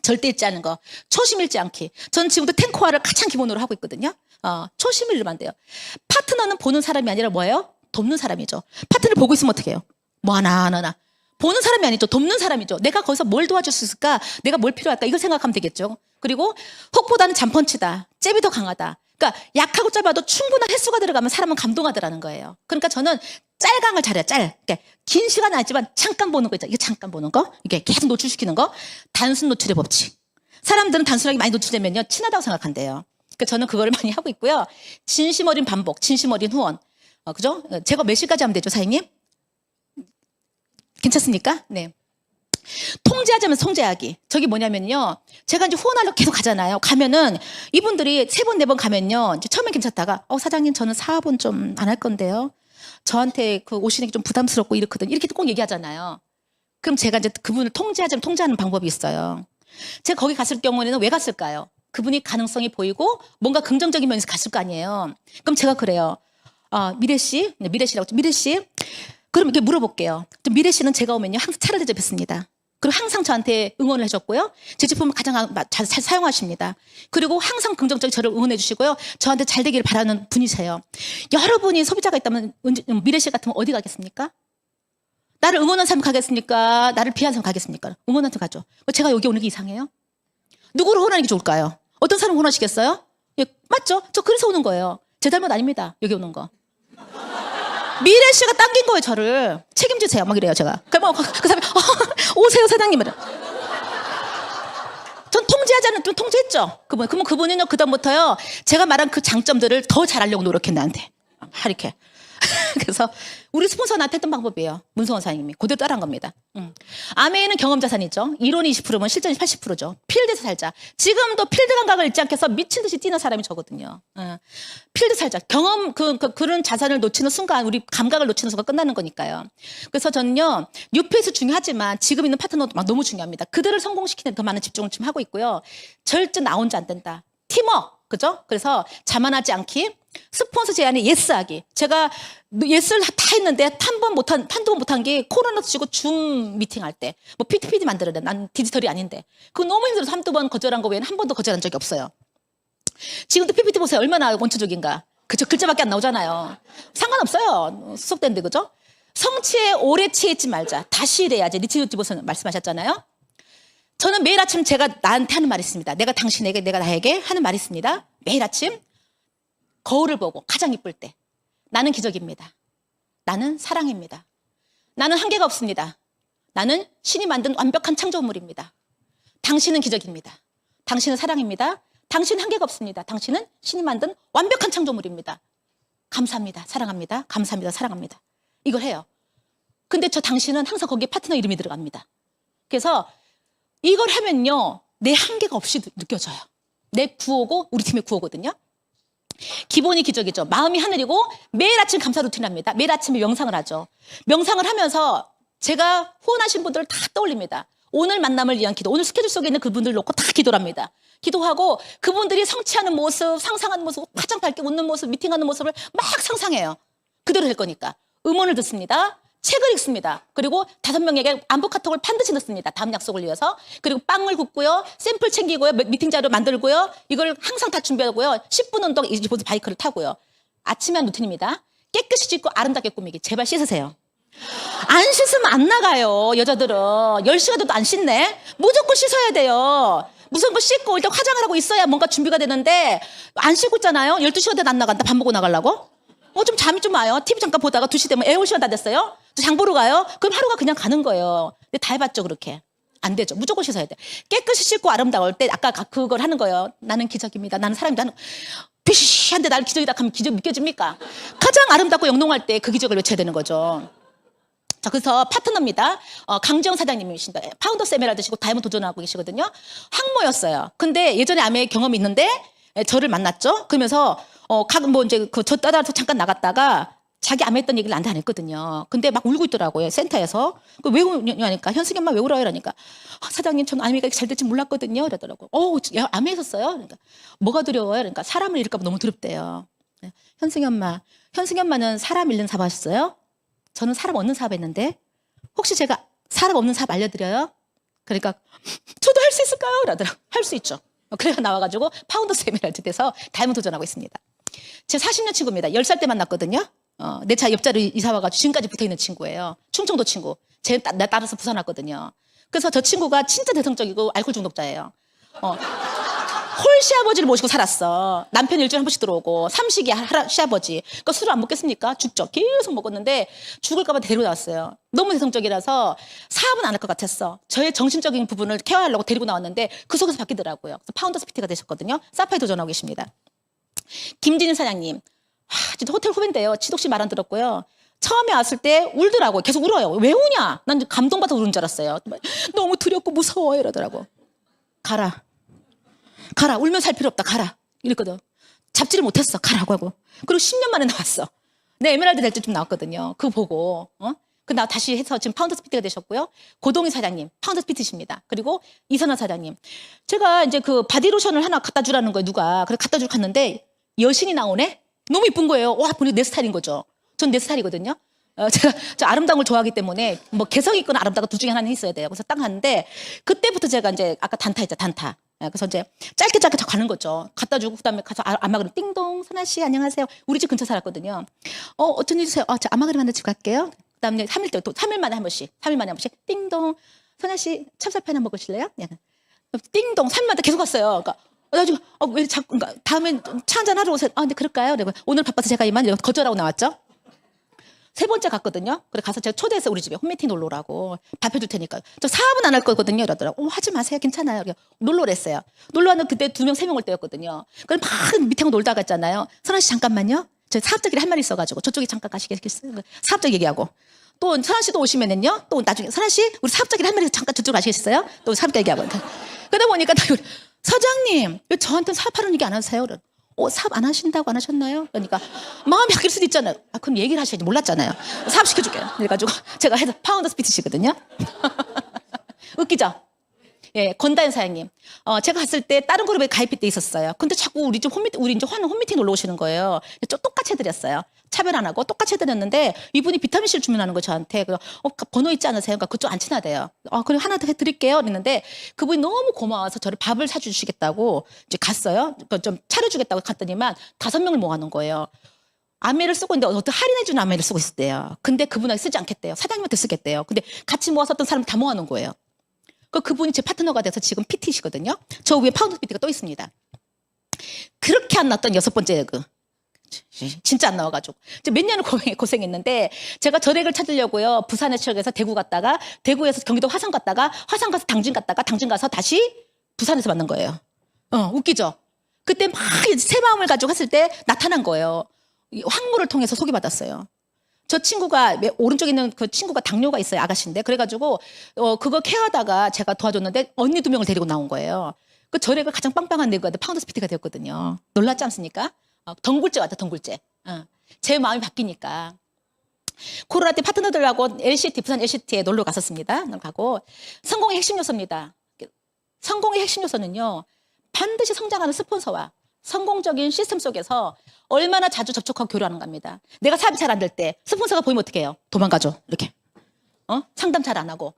절대 잊지 않은 거. 초심 잃지 않기. 전 지금도 탱코화를 가장 기본으로 하고 있거든요. 초심을 잃으면 안 돼요. 파트너는 보는 사람이 아니라 뭐예요? 돕는 사람이죠. 파트너를 보고 있으면 어떻게 해요? 뭐 하나. 보는 사람이 아니죠. 돕는 사람이죠. 내가 거기서 뭘 도와줄 수 있을까? 내가 뭘 필요할까? 이걸 생각하면 되겠죠. 그리고 훅보다는 잔펀치다. 잽이 더 강하다. 그러니까 약하고 짧아도 충분한 횟수가 들어가면 사람은 감동하더라는 거예요. 그러니까 저는 짤강을 잘해요. 그러니까 긴 시간은 아니지만 잠깐 보는 거 있죠. 이게 잠깐 보는 거. 이게 계속 노출시키는 거. 단순 노출의 법칙. 사람들은 단순하게 많이 노출되면요. 친하다고 생각한대요. 그러니까 저는 그거를 많이 하고 있고요. 진심 어린 반복, 진심 어린 후원. 그죠? 제가 몇 시까지 하면 되죠, 사장님? 괜찮습니까? 네. 통제하자면 통제하기. 저기 뭐냐면요. 제가 이제 후원하려고 계속 가잖아요. 가면은 이분들이 3번, 4번 가면요. 이제 처음엔 괜찮다가, 사장님 저는 사업은 좀 안 할 건데요. 저한테 그 오시는 게 좀 부담스럽고 이렇거든요. 이렇게 꼭 얘기하잖아요. 그럼 제가 이제 그분을 통제하자면 통제하는 방법이 있어요. 제가 거기 갔을 경우에는 왜 갔을까요? 그분이 가능성이 보이고 뭔가 긍정적인 면에서 갔을 거 아니에요. 그럼 제가 그래요. 미래 씨, 네, 미래 씨라고. 미래 씨, 그럼 이렇게 물어볼게요. 미래 씨는 제가 오면요. 항상 차를 대접했습니다. 그리고 항상 저한테 응원을 해줬고요. 제 제품을 가장 잘 사용하십니다. 그리고 항상 긍정적인 저를 응원해 주시고요. 저한테 잘 되기를 바라는 분이세요. 여러분이 소비자가 있다면 미래 씨 같으면 어디 가겠습니까? 나를 응원한 사람 가겠습니까? 나를 비하는 사람 가겠습니까? 응원한 사람 가죠. 제가 여기 오는 게 이상해요? 누구를 응원하는 게 좋을까요? 어떤 사람 응원하시겠어요? 예, 맞죠? 저 그래서 오는 거예요. 제 잘못 아닙니다. 여기 오는 거. 미래 씨가 당긴 거예요, 저를. 책임지세요. 막 이래요, 제가. 그 사람이, 오세요, 사장님. 전 통제하자는 좀 통제했죠. 그러면 그분은요, 그다음부터요, 제가 말한 그 장점들을 더 잘하려고 노력했 나한테. 이렇게. 그래서 우리 스폰서 나한테 했던 방법이에요. 문성원 사장님이. 그대로 따라한 겁니다. 아메이는 경험 자산이죠. 이론이 20%면 실전이 80%죠. 필드에서 살자. 지금도 필드 감각을 잃지 않게 해서 미친 듯이 뛰는 사람이 저거든요. 필드 살자. 경험, 그런 자산을 놓치는 순간, 우리 감각을 놓치는 순간 끝나는 거니까요. 그래서 저는요, 뉴페이스 중요하지만 지금 있는 파트너도 막 너무 중요합니다. 그들을 성공시키는 데 더 많은 집중을 지금 하고 있고요. 절대 나 혼자 안 된다. 팀워크. 그죠? 그래서 자만하지 않기. 스폰서 제안에 예스하기. 제가 예스를 다 했는데 한두 번 못한 게 코로나 치고 줌 미팅 할 때. 뭐 PPT 만들어야 돼. 난 디지털이 아닌데. 그거 너무 힘들어서 한두 번 거절한 거 외에는 한 번도 거절한 적이 없어요. 지금도 PPT 보세요. 얼마나 원초적인가. 그죠? 글자밖에 안 나오잖아요. 상관없어요. 수속된데, 그죠? 성취에 오래 취해있지 말자. 다시 일해야지. 리치유티브에서 말씀하셨잖아요. 저는 매일 아침 제가 나한테 하는 말이 있습니다. 내가 당신에게, 내가 나에게 하는 말이 있습니다. 매일 아침 거울을 보고 가장 이쁠 때 나는 기적입니다. 나는 사랑입니다. 나는 한계가 없습니다. 나는 신이 만든 완벽한 창조물입니다. 당신은 기적입니다. 당신은 사랑입니다. 당신은 한계가 없습니다. 당신은 신이 만든 완벽한 창조물입니다. 감사합니다. 사랑합니다. 감사합니다. 사랑합니다. 이걸 해요. 근데 저 당신은 항상 거기에 파트너 이름이 들어갑니다. 그래서 이걸 하면요, 내 한계가 없이 느껴져요. 내 구호고 우리 팀의 구호거든요. 기본이 기적이죠. 마음이 하늘이고 매일 아침 감사 루틴을 합니다. 매일 아침에 명상을 하죠. 명상을 하면서 제가 후원하신 분들을 다 떠올립니다. 오늘 만남을 위한 기도, 오늘 스케줄 속에 있는 그분들 놓고 다 기도를 합니다. 기도하고 그분들이 성취하는 모습, 상상하는 모습, 화장 밝게 웃는 모습, 미팅하는 모습을 막 상상해요. 그대로 될 거니까. 음원을 듣습니다. 책을 읽습니다. 그리고 5명에게 안부 카톡을 반드시 넣습니다. 다음 약속을 위해서. 그리고 빵을 굽고요. 샘플 챙기고요. 미팅 자료 만들고요. 이걸 항상 다 준비하고요. 10분 운동, 이제 바이크를 타고요. 아침에 한 루틴입니다. 깨끗이 씻고 아름답게 꾸미기. 제발 씻으세요. 안 씻으면 안 나가요. 여자들은 10시간 돼도 안 씻네. 무조건 씻어야 돼요. 무슨 뭐 씻고 일단 화장을 하고 있어야 뭔가 준비가 되는데 안 씻고 있잖아요. 12시간 돼도 안 나간다. 밥 먹고 나가려고. 좀 잠이 좀 와요. TV 잠깐 보다가 2시 되면 에어컨 시간 다 됐어요. 또 장 보러 가요. 그럼 하루가 그냥 가는 거예요. 근데 다 해봤죠, 그렇게. 안 되죠. 무조건 씻어야 돼. 깨끗이 씻고 아름다울 때 아까 그걸 하는 거예요. 나는 기적입니다. 나는 사람이다. 비시한데 나를 기적이다 하면 기적 믿겨집니까? 가장 아름답고 영롱할 때 그 기적을 외쳐야 되는 거죠. 자, 그래서 파트너입니다. 강지영 사장님이신다. 파운더스 에메랄드시고 다이아몬드 도전하고 계시거든요. 항모였어요. 근데 예전에 아메 경험이 있는데 저를 만났죠. 그러면서 이제 저 따라서 잠깐 나갔다가 자기 암에 했던 얘기를 나한테 안 했거든요. 근데 막 울고 있더라고요. 센터에서. 왜 우냐니까 현승이 엄마 왜 울어요? 이러니까 사장님 저는 암이가 잘 될지 몰랐거든요. 이러더라고. 암에 했었어요? 그러니까 뭐가 두려워요? 그러니까 사람을 잃을까 봐 너무 두렵대요. 현승이 엄마는 사람 잃는 사업 하셨어요? 저는 사람 얻는 사업 했는데 혹시 제가 사람 없는 사업 알려드려요? 그러니까 저도 할 수 있을까요? 이러더라고. 할 수 있죠. 그래서 나와가지고 파운더스 에메랄드 돼서 다이아몬드 도전하고 있습니다. 제 40년 친구입니다. 10살 때 만났거든요. 내 차 옆자리 이사 와가지고 지금까지 붙어있는 친구예요. 충청도 친구. 나 따라서 부산 왔거든요. 그래서 저 친구가 진짜 내성적이고 알코올 중독자예요. 홀 시아버지를 모시고 살았어. 남편이 일주일에 한 번씩 들어오고 삼식이 시아버지. 그러니까 술을 안 먹겠습니까? 죽죠. 계속 먹었는데 죽을까 봐 데리고 나왔어요. 너무 내성적이라서 사업은 안 할 것 같았어. 저의 정신적인 부분을 케어하려고 데리고 나왔는데 그 속에서 바뀌더라고요. 그래서 파운더스 PT가 되셨거든요. 사파이 도전하고 계십니다. 김진희 사장님. 진짜 호텔 후배인데요. 지독시 말 안 들었고요. 처음에 왔을 때 울더라고요. 계속 울어요. 왜 우냐? 난 감동받아서 우는 줄 알았어요. 너무 두렵고 무서워 이러더라고. 가라. 울면서 할 필요 없다. 가라. 이랬거든. 잡지를 못했어. 가라고 하고. 그리고 10년 만에 나왔어. 내 에메랄드 될 때 좀 나왔거든요. 그거 보고. 나 다시 해서 지금 파운더스 PT가 되셨고요. 고동희 사장님, 파운더스 PT십니다. 그리고 이선아 사장님. 제가 이제 그 바디로션을 하나 갖다 주라는 거예요. 누가. 그래서 갖다 주러 갔는데 여신이 나오네? 너무 이쁜 거예요. 와, 보니 내 스타일인 거죠. 전 내 스타일이거든요. 제가 아름다운 걸 좋아하기 때문에 뭐 개성 있거나 아름다운 둘 중에 하나는 있어야 돼요. 그래서 딱 하는데 그때부터 제가 이제 아까 단타 했죠, 단타. 그래서 이제 짧게 가는 거죠. 갖다 주고 그다음에 가서 아마그림 띵동 선아 씨 안녕하세요. 우리 집 근처 살았거든요. 어떤 일이세요? 저 아마그림 하나 집 갈게요. 그다음에 3일 때 또 3일 만에 한 번씩 띵동 선아 씨 찹쌀파 하나 먹으실래요? 띵동 3일마다 계속 갔어요. 그러니까 나중에 왜 자꾸 그러니까 다음엔 차 한잔 하러 오세요. 근데 그럴까요? 그리고 오늘 바빠서 제가 이만 거절하고 나왔죠. 3번째 갔거든요. 그래 가서 제가 초대해서 우리 집에 홈미팅 놀러 오라고 밥 해줄 테니까 저 사업은 안 할 거거든요. 이러더라고. 하지 마세요. 괜찮아요. 놀러 오랬어요. 놀러 왔는데 그때 2명 3명 올 때였거든요. 그럼 막 미팅하고 놀다가 있잖아요. 선아 씨 잠깐만요. 저 사업자끼리 할 말이 있어가지고 저쪽에 잠깐 가시겠어요? 사업자 얘기하고 또 선아 씨도 오시면은요. 또 나중에 선아 씨 우리 사업자끼리 할 말이 잠깐 저쪽 가시겠어요? 또 사업자 얘기하고 그러다 보니까 사장님 왜 저한테 사업하는 얘기 안 하세요? 사업 안 하신다고 안 하셨나요? 그러니까 마음이 바뀔 수도 있잖아요. 그럼 얘기를 하셔야지 몰랐잖아요. 사업 시켜줄게요. 그래가지고 제가 해서 파운더스 PT시거든요. 웃기죠? 예, 권다현 사장님. 제가 갔을 때 다른 그룹에 가입할 때 있었어요. 근데 자꾸 우리 이제 홈미팅 놀러 오시는 거예요. 똑같이 해드렸어요. 차별 안 하고 똑같이 해드렸는데 이분이 비타민C를 주문하는 거예요, 저한테. 번호 있지 않으세요? 그러니까 그쪽 안 친하대요. 그럼 하나 더 해드릴게요. 그랬는데 그분이 너무 고마워서 저를 밥을 사주시겠다고 이제 갔어요. 좀 차려주겠다고 갔더니만 5명을 모아놓은 거예요. 아메를 쓰고 있는데 어떤 할인해주는 아메를 쓰고 있었대요. 근데 그분한테 쓰지 않겠대요. 사장님한테 쓰겠대요. 근데 같이 모았었던 사람 다 모아놓은 거예요. 그분이 제 파트너가 돼서 지금 PT시거든요. 저 위에 파운더 PT가 또 있습니다. 그렇게 안 나왔던 6번째 진짜 안 나와가지고 몇 년을 고생했는데 제가 저렉을 찾으려고요. 부산에 출근해서 대구 갔다가 대구에서 경기도 화성 갔다가 화성 가서 당진 갔다가 당진 가서 다시 부산에서 만난 거예요. 웃기죠? 그때 막 새 마음을 가지고 했을 때 나타난 거예요. 황무를 통해서 소개받았어요. 저 친구가 오른쪽에 있는 그 친구가 당뇨가 있어요. 아가씨인데. 그래가지고 그거 케어하다가 제가 도와줬는데 언니 2명을 데리고 나온 거예요. 그 저래가 가장 빵빵한 내가 파운더스 PT가 되었거든요. 놀랍지 않습니까? 덩굴제 왔다 덩굴제. 제 마음이 바뀌니까. 코로나 때 파트너들하고 LCT 부산 LCT에 놀러 갔었습니다. 가고 성공의 핵심 요소입니다. 성공의 핵심 요소는요. 반드시 성장하는 스폰서와 성공적인 시스템 속에서 얼마나 자주 접촉하고 교류하는 겁니다. 내가 사업이 잘 안 될 때 스폰서가 보이면 어떻게 해요? 도망가죠. 이렇게. 상담 잘 안 하고.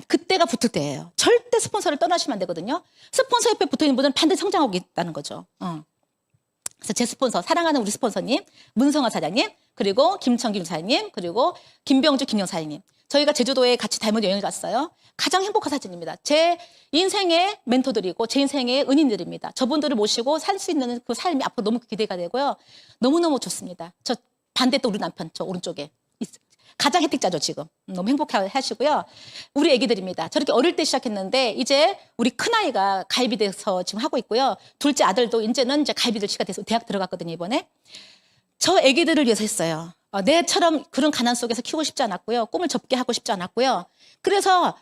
그때가 붙을 때예요. 절대 스폰서를 떠나시면 안 되거든요. 스폰서 옆에 붙어있는 분은 반드시 성장하고 있다는 거죠. 그래서 제 스폰서, 사랑하는 우리 스폰서님, 문성화 사장님, 그리고 김청김 사장님, 그리고 김병주 김영 사장님. 저희가 제주도에 같이 다이몬드 여행을 갔어요. 가장 행복한 사진입니다. 제 인생의 멘토들이고 제 인생의 은인들입니다. 저분들을 모시고 살 수 있는 그 삶이 앞으로 너무 기대가 되고요. 너무너무 좋습니다. 저 반대 또 우리 남편, 저 오른쪽에. 가장 혜택자죠, 지금. 너무 행복해 하시고요. 우리 애기들입니다. 저렇게 어릴 때 시작했는데, 이제 우리 큰아이가 가입이 돼서 지금 하고 있고요. 둘째 아들도 이제는 이제 가입이 될 시가 돼서 대학 들어갔거든요, 이번에. 저 애기들을 위해서 했어요. 내처럼 그런 가난 속에서 키우고 싶지 않았고요. 꿈을 접게 하고 싶지 않았고요. 그래서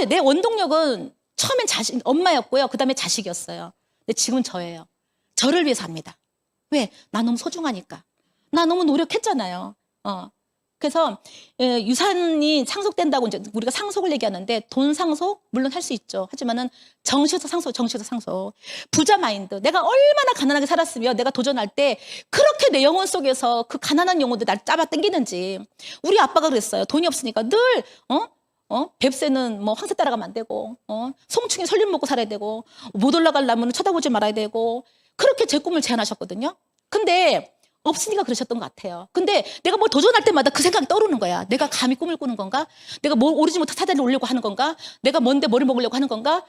내 원동력은 처음엔 엄마였고요. 그 다음에 자식이었어요. 근데 지금은 저예요. 저를 위해서 합니다. 왜? 나 너무 소중하니까. 나 너무 노력했잖아요. 그래서 유산이 상속된다고 이제 우리가 상속을 얘기하는데 돈 상속 물론 할 수 있죠. 하지만은 정신에서 상속. 부자 마인드. 내가 얼마나 가난하게 살았으면 내가 도전할 때 그렇게 내 영혼 속에서 그 가난한 영혼들 날 잡아 당기는지. 우리 아빠가 그랬어요. 돈이 없으니까 늘 뱁새는 뭐 황새 따라가면 안 되고 송충이 설림 먹고 살아야 되고 못 올라가려면 쳐다보지 말아야 되고 그렇게 제 꿈을 제안하셨거든요. 근데 없으니까 그러셨던 것 같아요. 근데 내가 뭘 도전할 때마다 그 생각이 떠오르는 거야. 내가 감히 꿈을 꾸는 건가? 내가 뭘 오르지 못한 사다리를 올려고 하는 건가? 내가 뭔데 뭐를 먹으려고 하는 건가?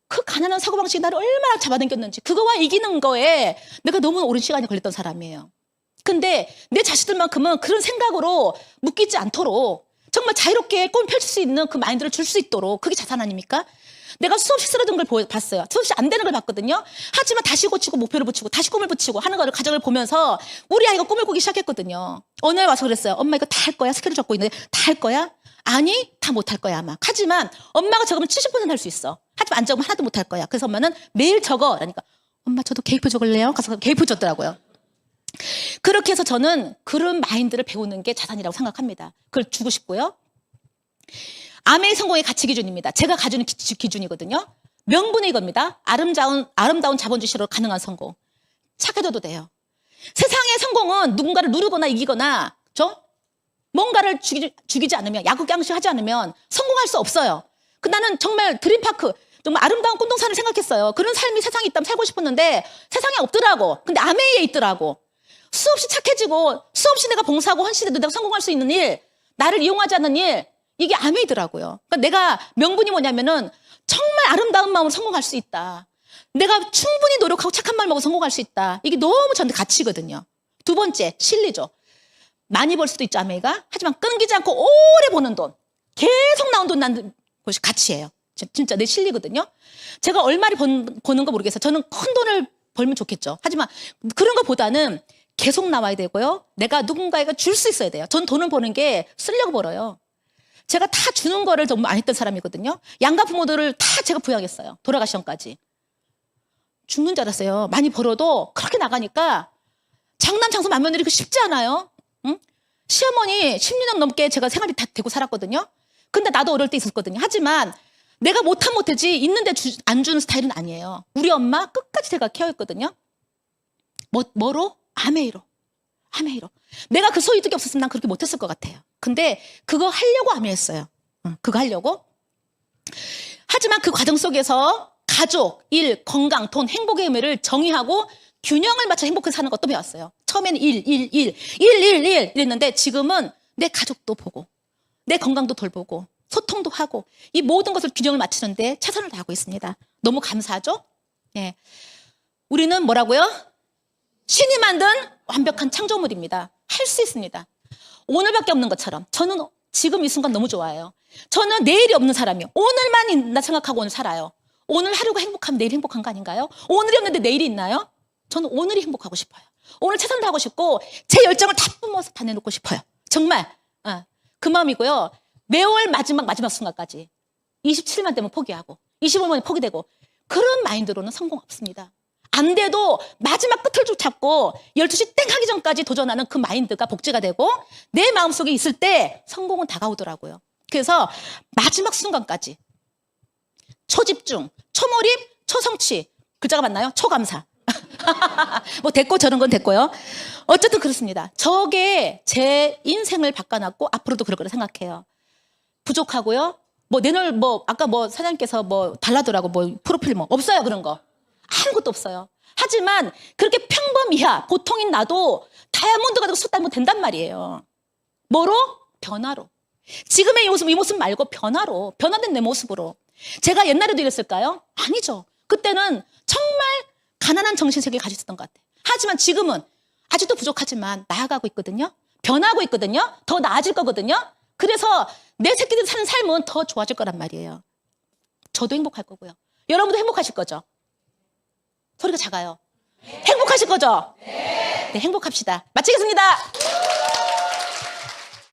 그 가난한 사고방식이 나를 얼마나 잡아당겼는지 그거와 이기는 거에 내가 너무 오랜 시간이 걸렸던 사람이에요. 근데 내 자식들만큼은 그런 생각으로 묶이지 않도록 정말 자유롭게 꿈을 펼칠 수 있는 그 마인드를 줄 수 있도록 그게 자산 아닙니까? 내가 수없이 쓰러진 걸 봤어요. 수없이 안 되는 걸 봤거든요. 하지만 다시 고치고 목표를 붙이고 다시 꿈을 붙이고 하는 거를 과정을 보면서 우리 아이가 꿈을 꾸기 시작했거든요. 어느 날 와서 그랬어요. 엄마 이거 다 할 거야? 스케줄 잡고 있는데 다 할 거야? 아니 다 못 할 거야 아마. 하지만 엄마가 적으면 70% 할 수 있어. 하지만 안 적으면 하나도 못 할 거야. 그래서 엄마는 매일 적어. 그러니까 엄마 저도 계획표 적을래요? 가서 계획표 적더라고요. 그렇게 해서 저는 그런 마인드를 배우는 게 자산이라고 생각합니다. 그걸 주고 싶고요. 아메의 성공의 가치 기준입니다. 제가 가지는 기준이거든요. 명분이 이겁니다. 아름다운 자본주의로 가능한 성공. 착해져도 돼요. 세상의 성공은 누군가를 누르거나 이기거나 뭔가를 죽이지 않으면 야구양식 하지 않으면 성공할 수 없어요. 나는 정말 드림파크 정말 아름다운 꽃동산을 생각했어요. 그런 삶이 세상에 있다면 살고 싶었는데 세상에 없더라고. 근데 아메이에 있더라고. 수없이 착해지고 수없이 내가 봉사하고 헌신해도 내가 성공할 수 있는 일, 나를 이용하지 않는 일, 이게 아메이더라고요. 그러니까 내가 명분이 뭐냐면은 정말 아름다운 마음으로 성공할 수 있다. 내가 충분히 노력하고 착한 마음으로 성공할 수 있다. 이게 너무 저한테 가치거든요. 두 번째, 실리죠. 많이 벌 수도 있죠, 아메이가. 하지만 끊기지 않고 오래 버는 돈, 계속 나온 돈 나는 것이 가치예요. 진짜 내 실리거든요. 제가 얼마를 버는 거 모르겠어요. 저는 큰 돈을 벌면 좋겠죠. 하지만 그런 것보다는 계속 나와야 되고요. 내가 누군가에게 줄 수 있어야 돼요. 전 돈을 버는 게 쓰려고 벌어요. 제가 다 주는 거를 너무 안 했던 사람이거든요. 양가 부모들을 다 제가 부양했어요. 돌아가시 전까지. 죽는 줄 알았어요. 많이 벌어도 그렇게 나가니까 장남 장소 맏며느리 그 쉽지 않아요. 응? 시어머니 10년 넘게 제가 생활비 다 대고 살았거든요. 근데 나도 어릴 때 있었거든요. 하지만 내가 못하지 있는데 안 주는 스타일은 아니에요. 우리 엄마 끝까지 제가 케어했거든요. 뭐로? 아메이로. 내가 그 소유득이 없었으면 난 그렇게 못했을 것 같아요. 근데 그거 하려고 아메했어요. 그거 하려고. 하지만 그 과정 속에서 가족, 일, 건강, 돈, 행복의 의미를 정의하고 균형을 맞춰 행복하게 사는 것도 배웠어요. 처음에는 일 이랬는데 지금은 내 가족도 보고 내 건강도 돌보고 소통도 하고 이 모든 것을 균형을 맞추는데 최선을 다하고 있습니다. 너무 감사하죠? 예. 우리는 뭐라고요? 신이 만든 완벽한 창조물입니다. 할 수 있습니다. 오늘밖에 없는 것처럼 저는 지금 이 순간 너무 좋아해요. 저는 내일이 없는 사람이에요. 오늘만 있나 생각하고 오늘 살아요. 오늘 하루가 행복하면 내일이 행복한 거 아닌가요? 오늘이 없는데 내일이 있나요? 저는 오늘이 행복하고 싶어요. 오늘 최선을 다하고 싶고 제 열정을 다 뿜어서 다 내놓고 싶어요. 정말 그 마음이고요. 매월 마지막 순간까지 27만 되면 포기하고 25만이 포기되고 그런 마인드로는 성공 없습니다. 안 돼도 마지막 끝을 쭉 잡고 12시 땡 하기 전까지 도전하는 그 마인드가 복제가 되고 내 마음속에 있을 때 성공은 다가오더라고요. 그래서 마지막 순간까지 초집중, 초몰입, 초성취. 글자가 맞나요? 초감사. 뭐 됐고 저런 건 됐고요. 어쨌든 그렇습니다. 저게 제 인생을 바꿔놨고 앞으로도 그럴 거라 생각해요. 부족하고요. 뭐 내놓을 아까 사장님께서 달라더라고 프로필 없어요 그런 거. 아무것도 없어요. 하지만 그렇게 평범이야 보통인 나도 다이아몬드가 되고 숫다면 된단 말이에요. 뭐로? 변화로. 지금의 이 모습 말고 변화로. 변화된 내 모습으로. 제가 옛날에도 이랬을까요? 아니죠. 그때는 정말 가난한 정신세계를 가지고 있었던 것 같아요. 하지만 지금은 아직도 부족하지만 나아가고 있거든요. 변하고 있거든요. 더 나아질 거거든요. 그래서 내 새끼들 사는 삶은 더 좋아질 거란 말이에요. 저도 행복할 거고요. 여러분도 행복하실 거죠? 소리가 작아요. 행복하실 거죠? 네, 행복합시다. 마치겠습니다.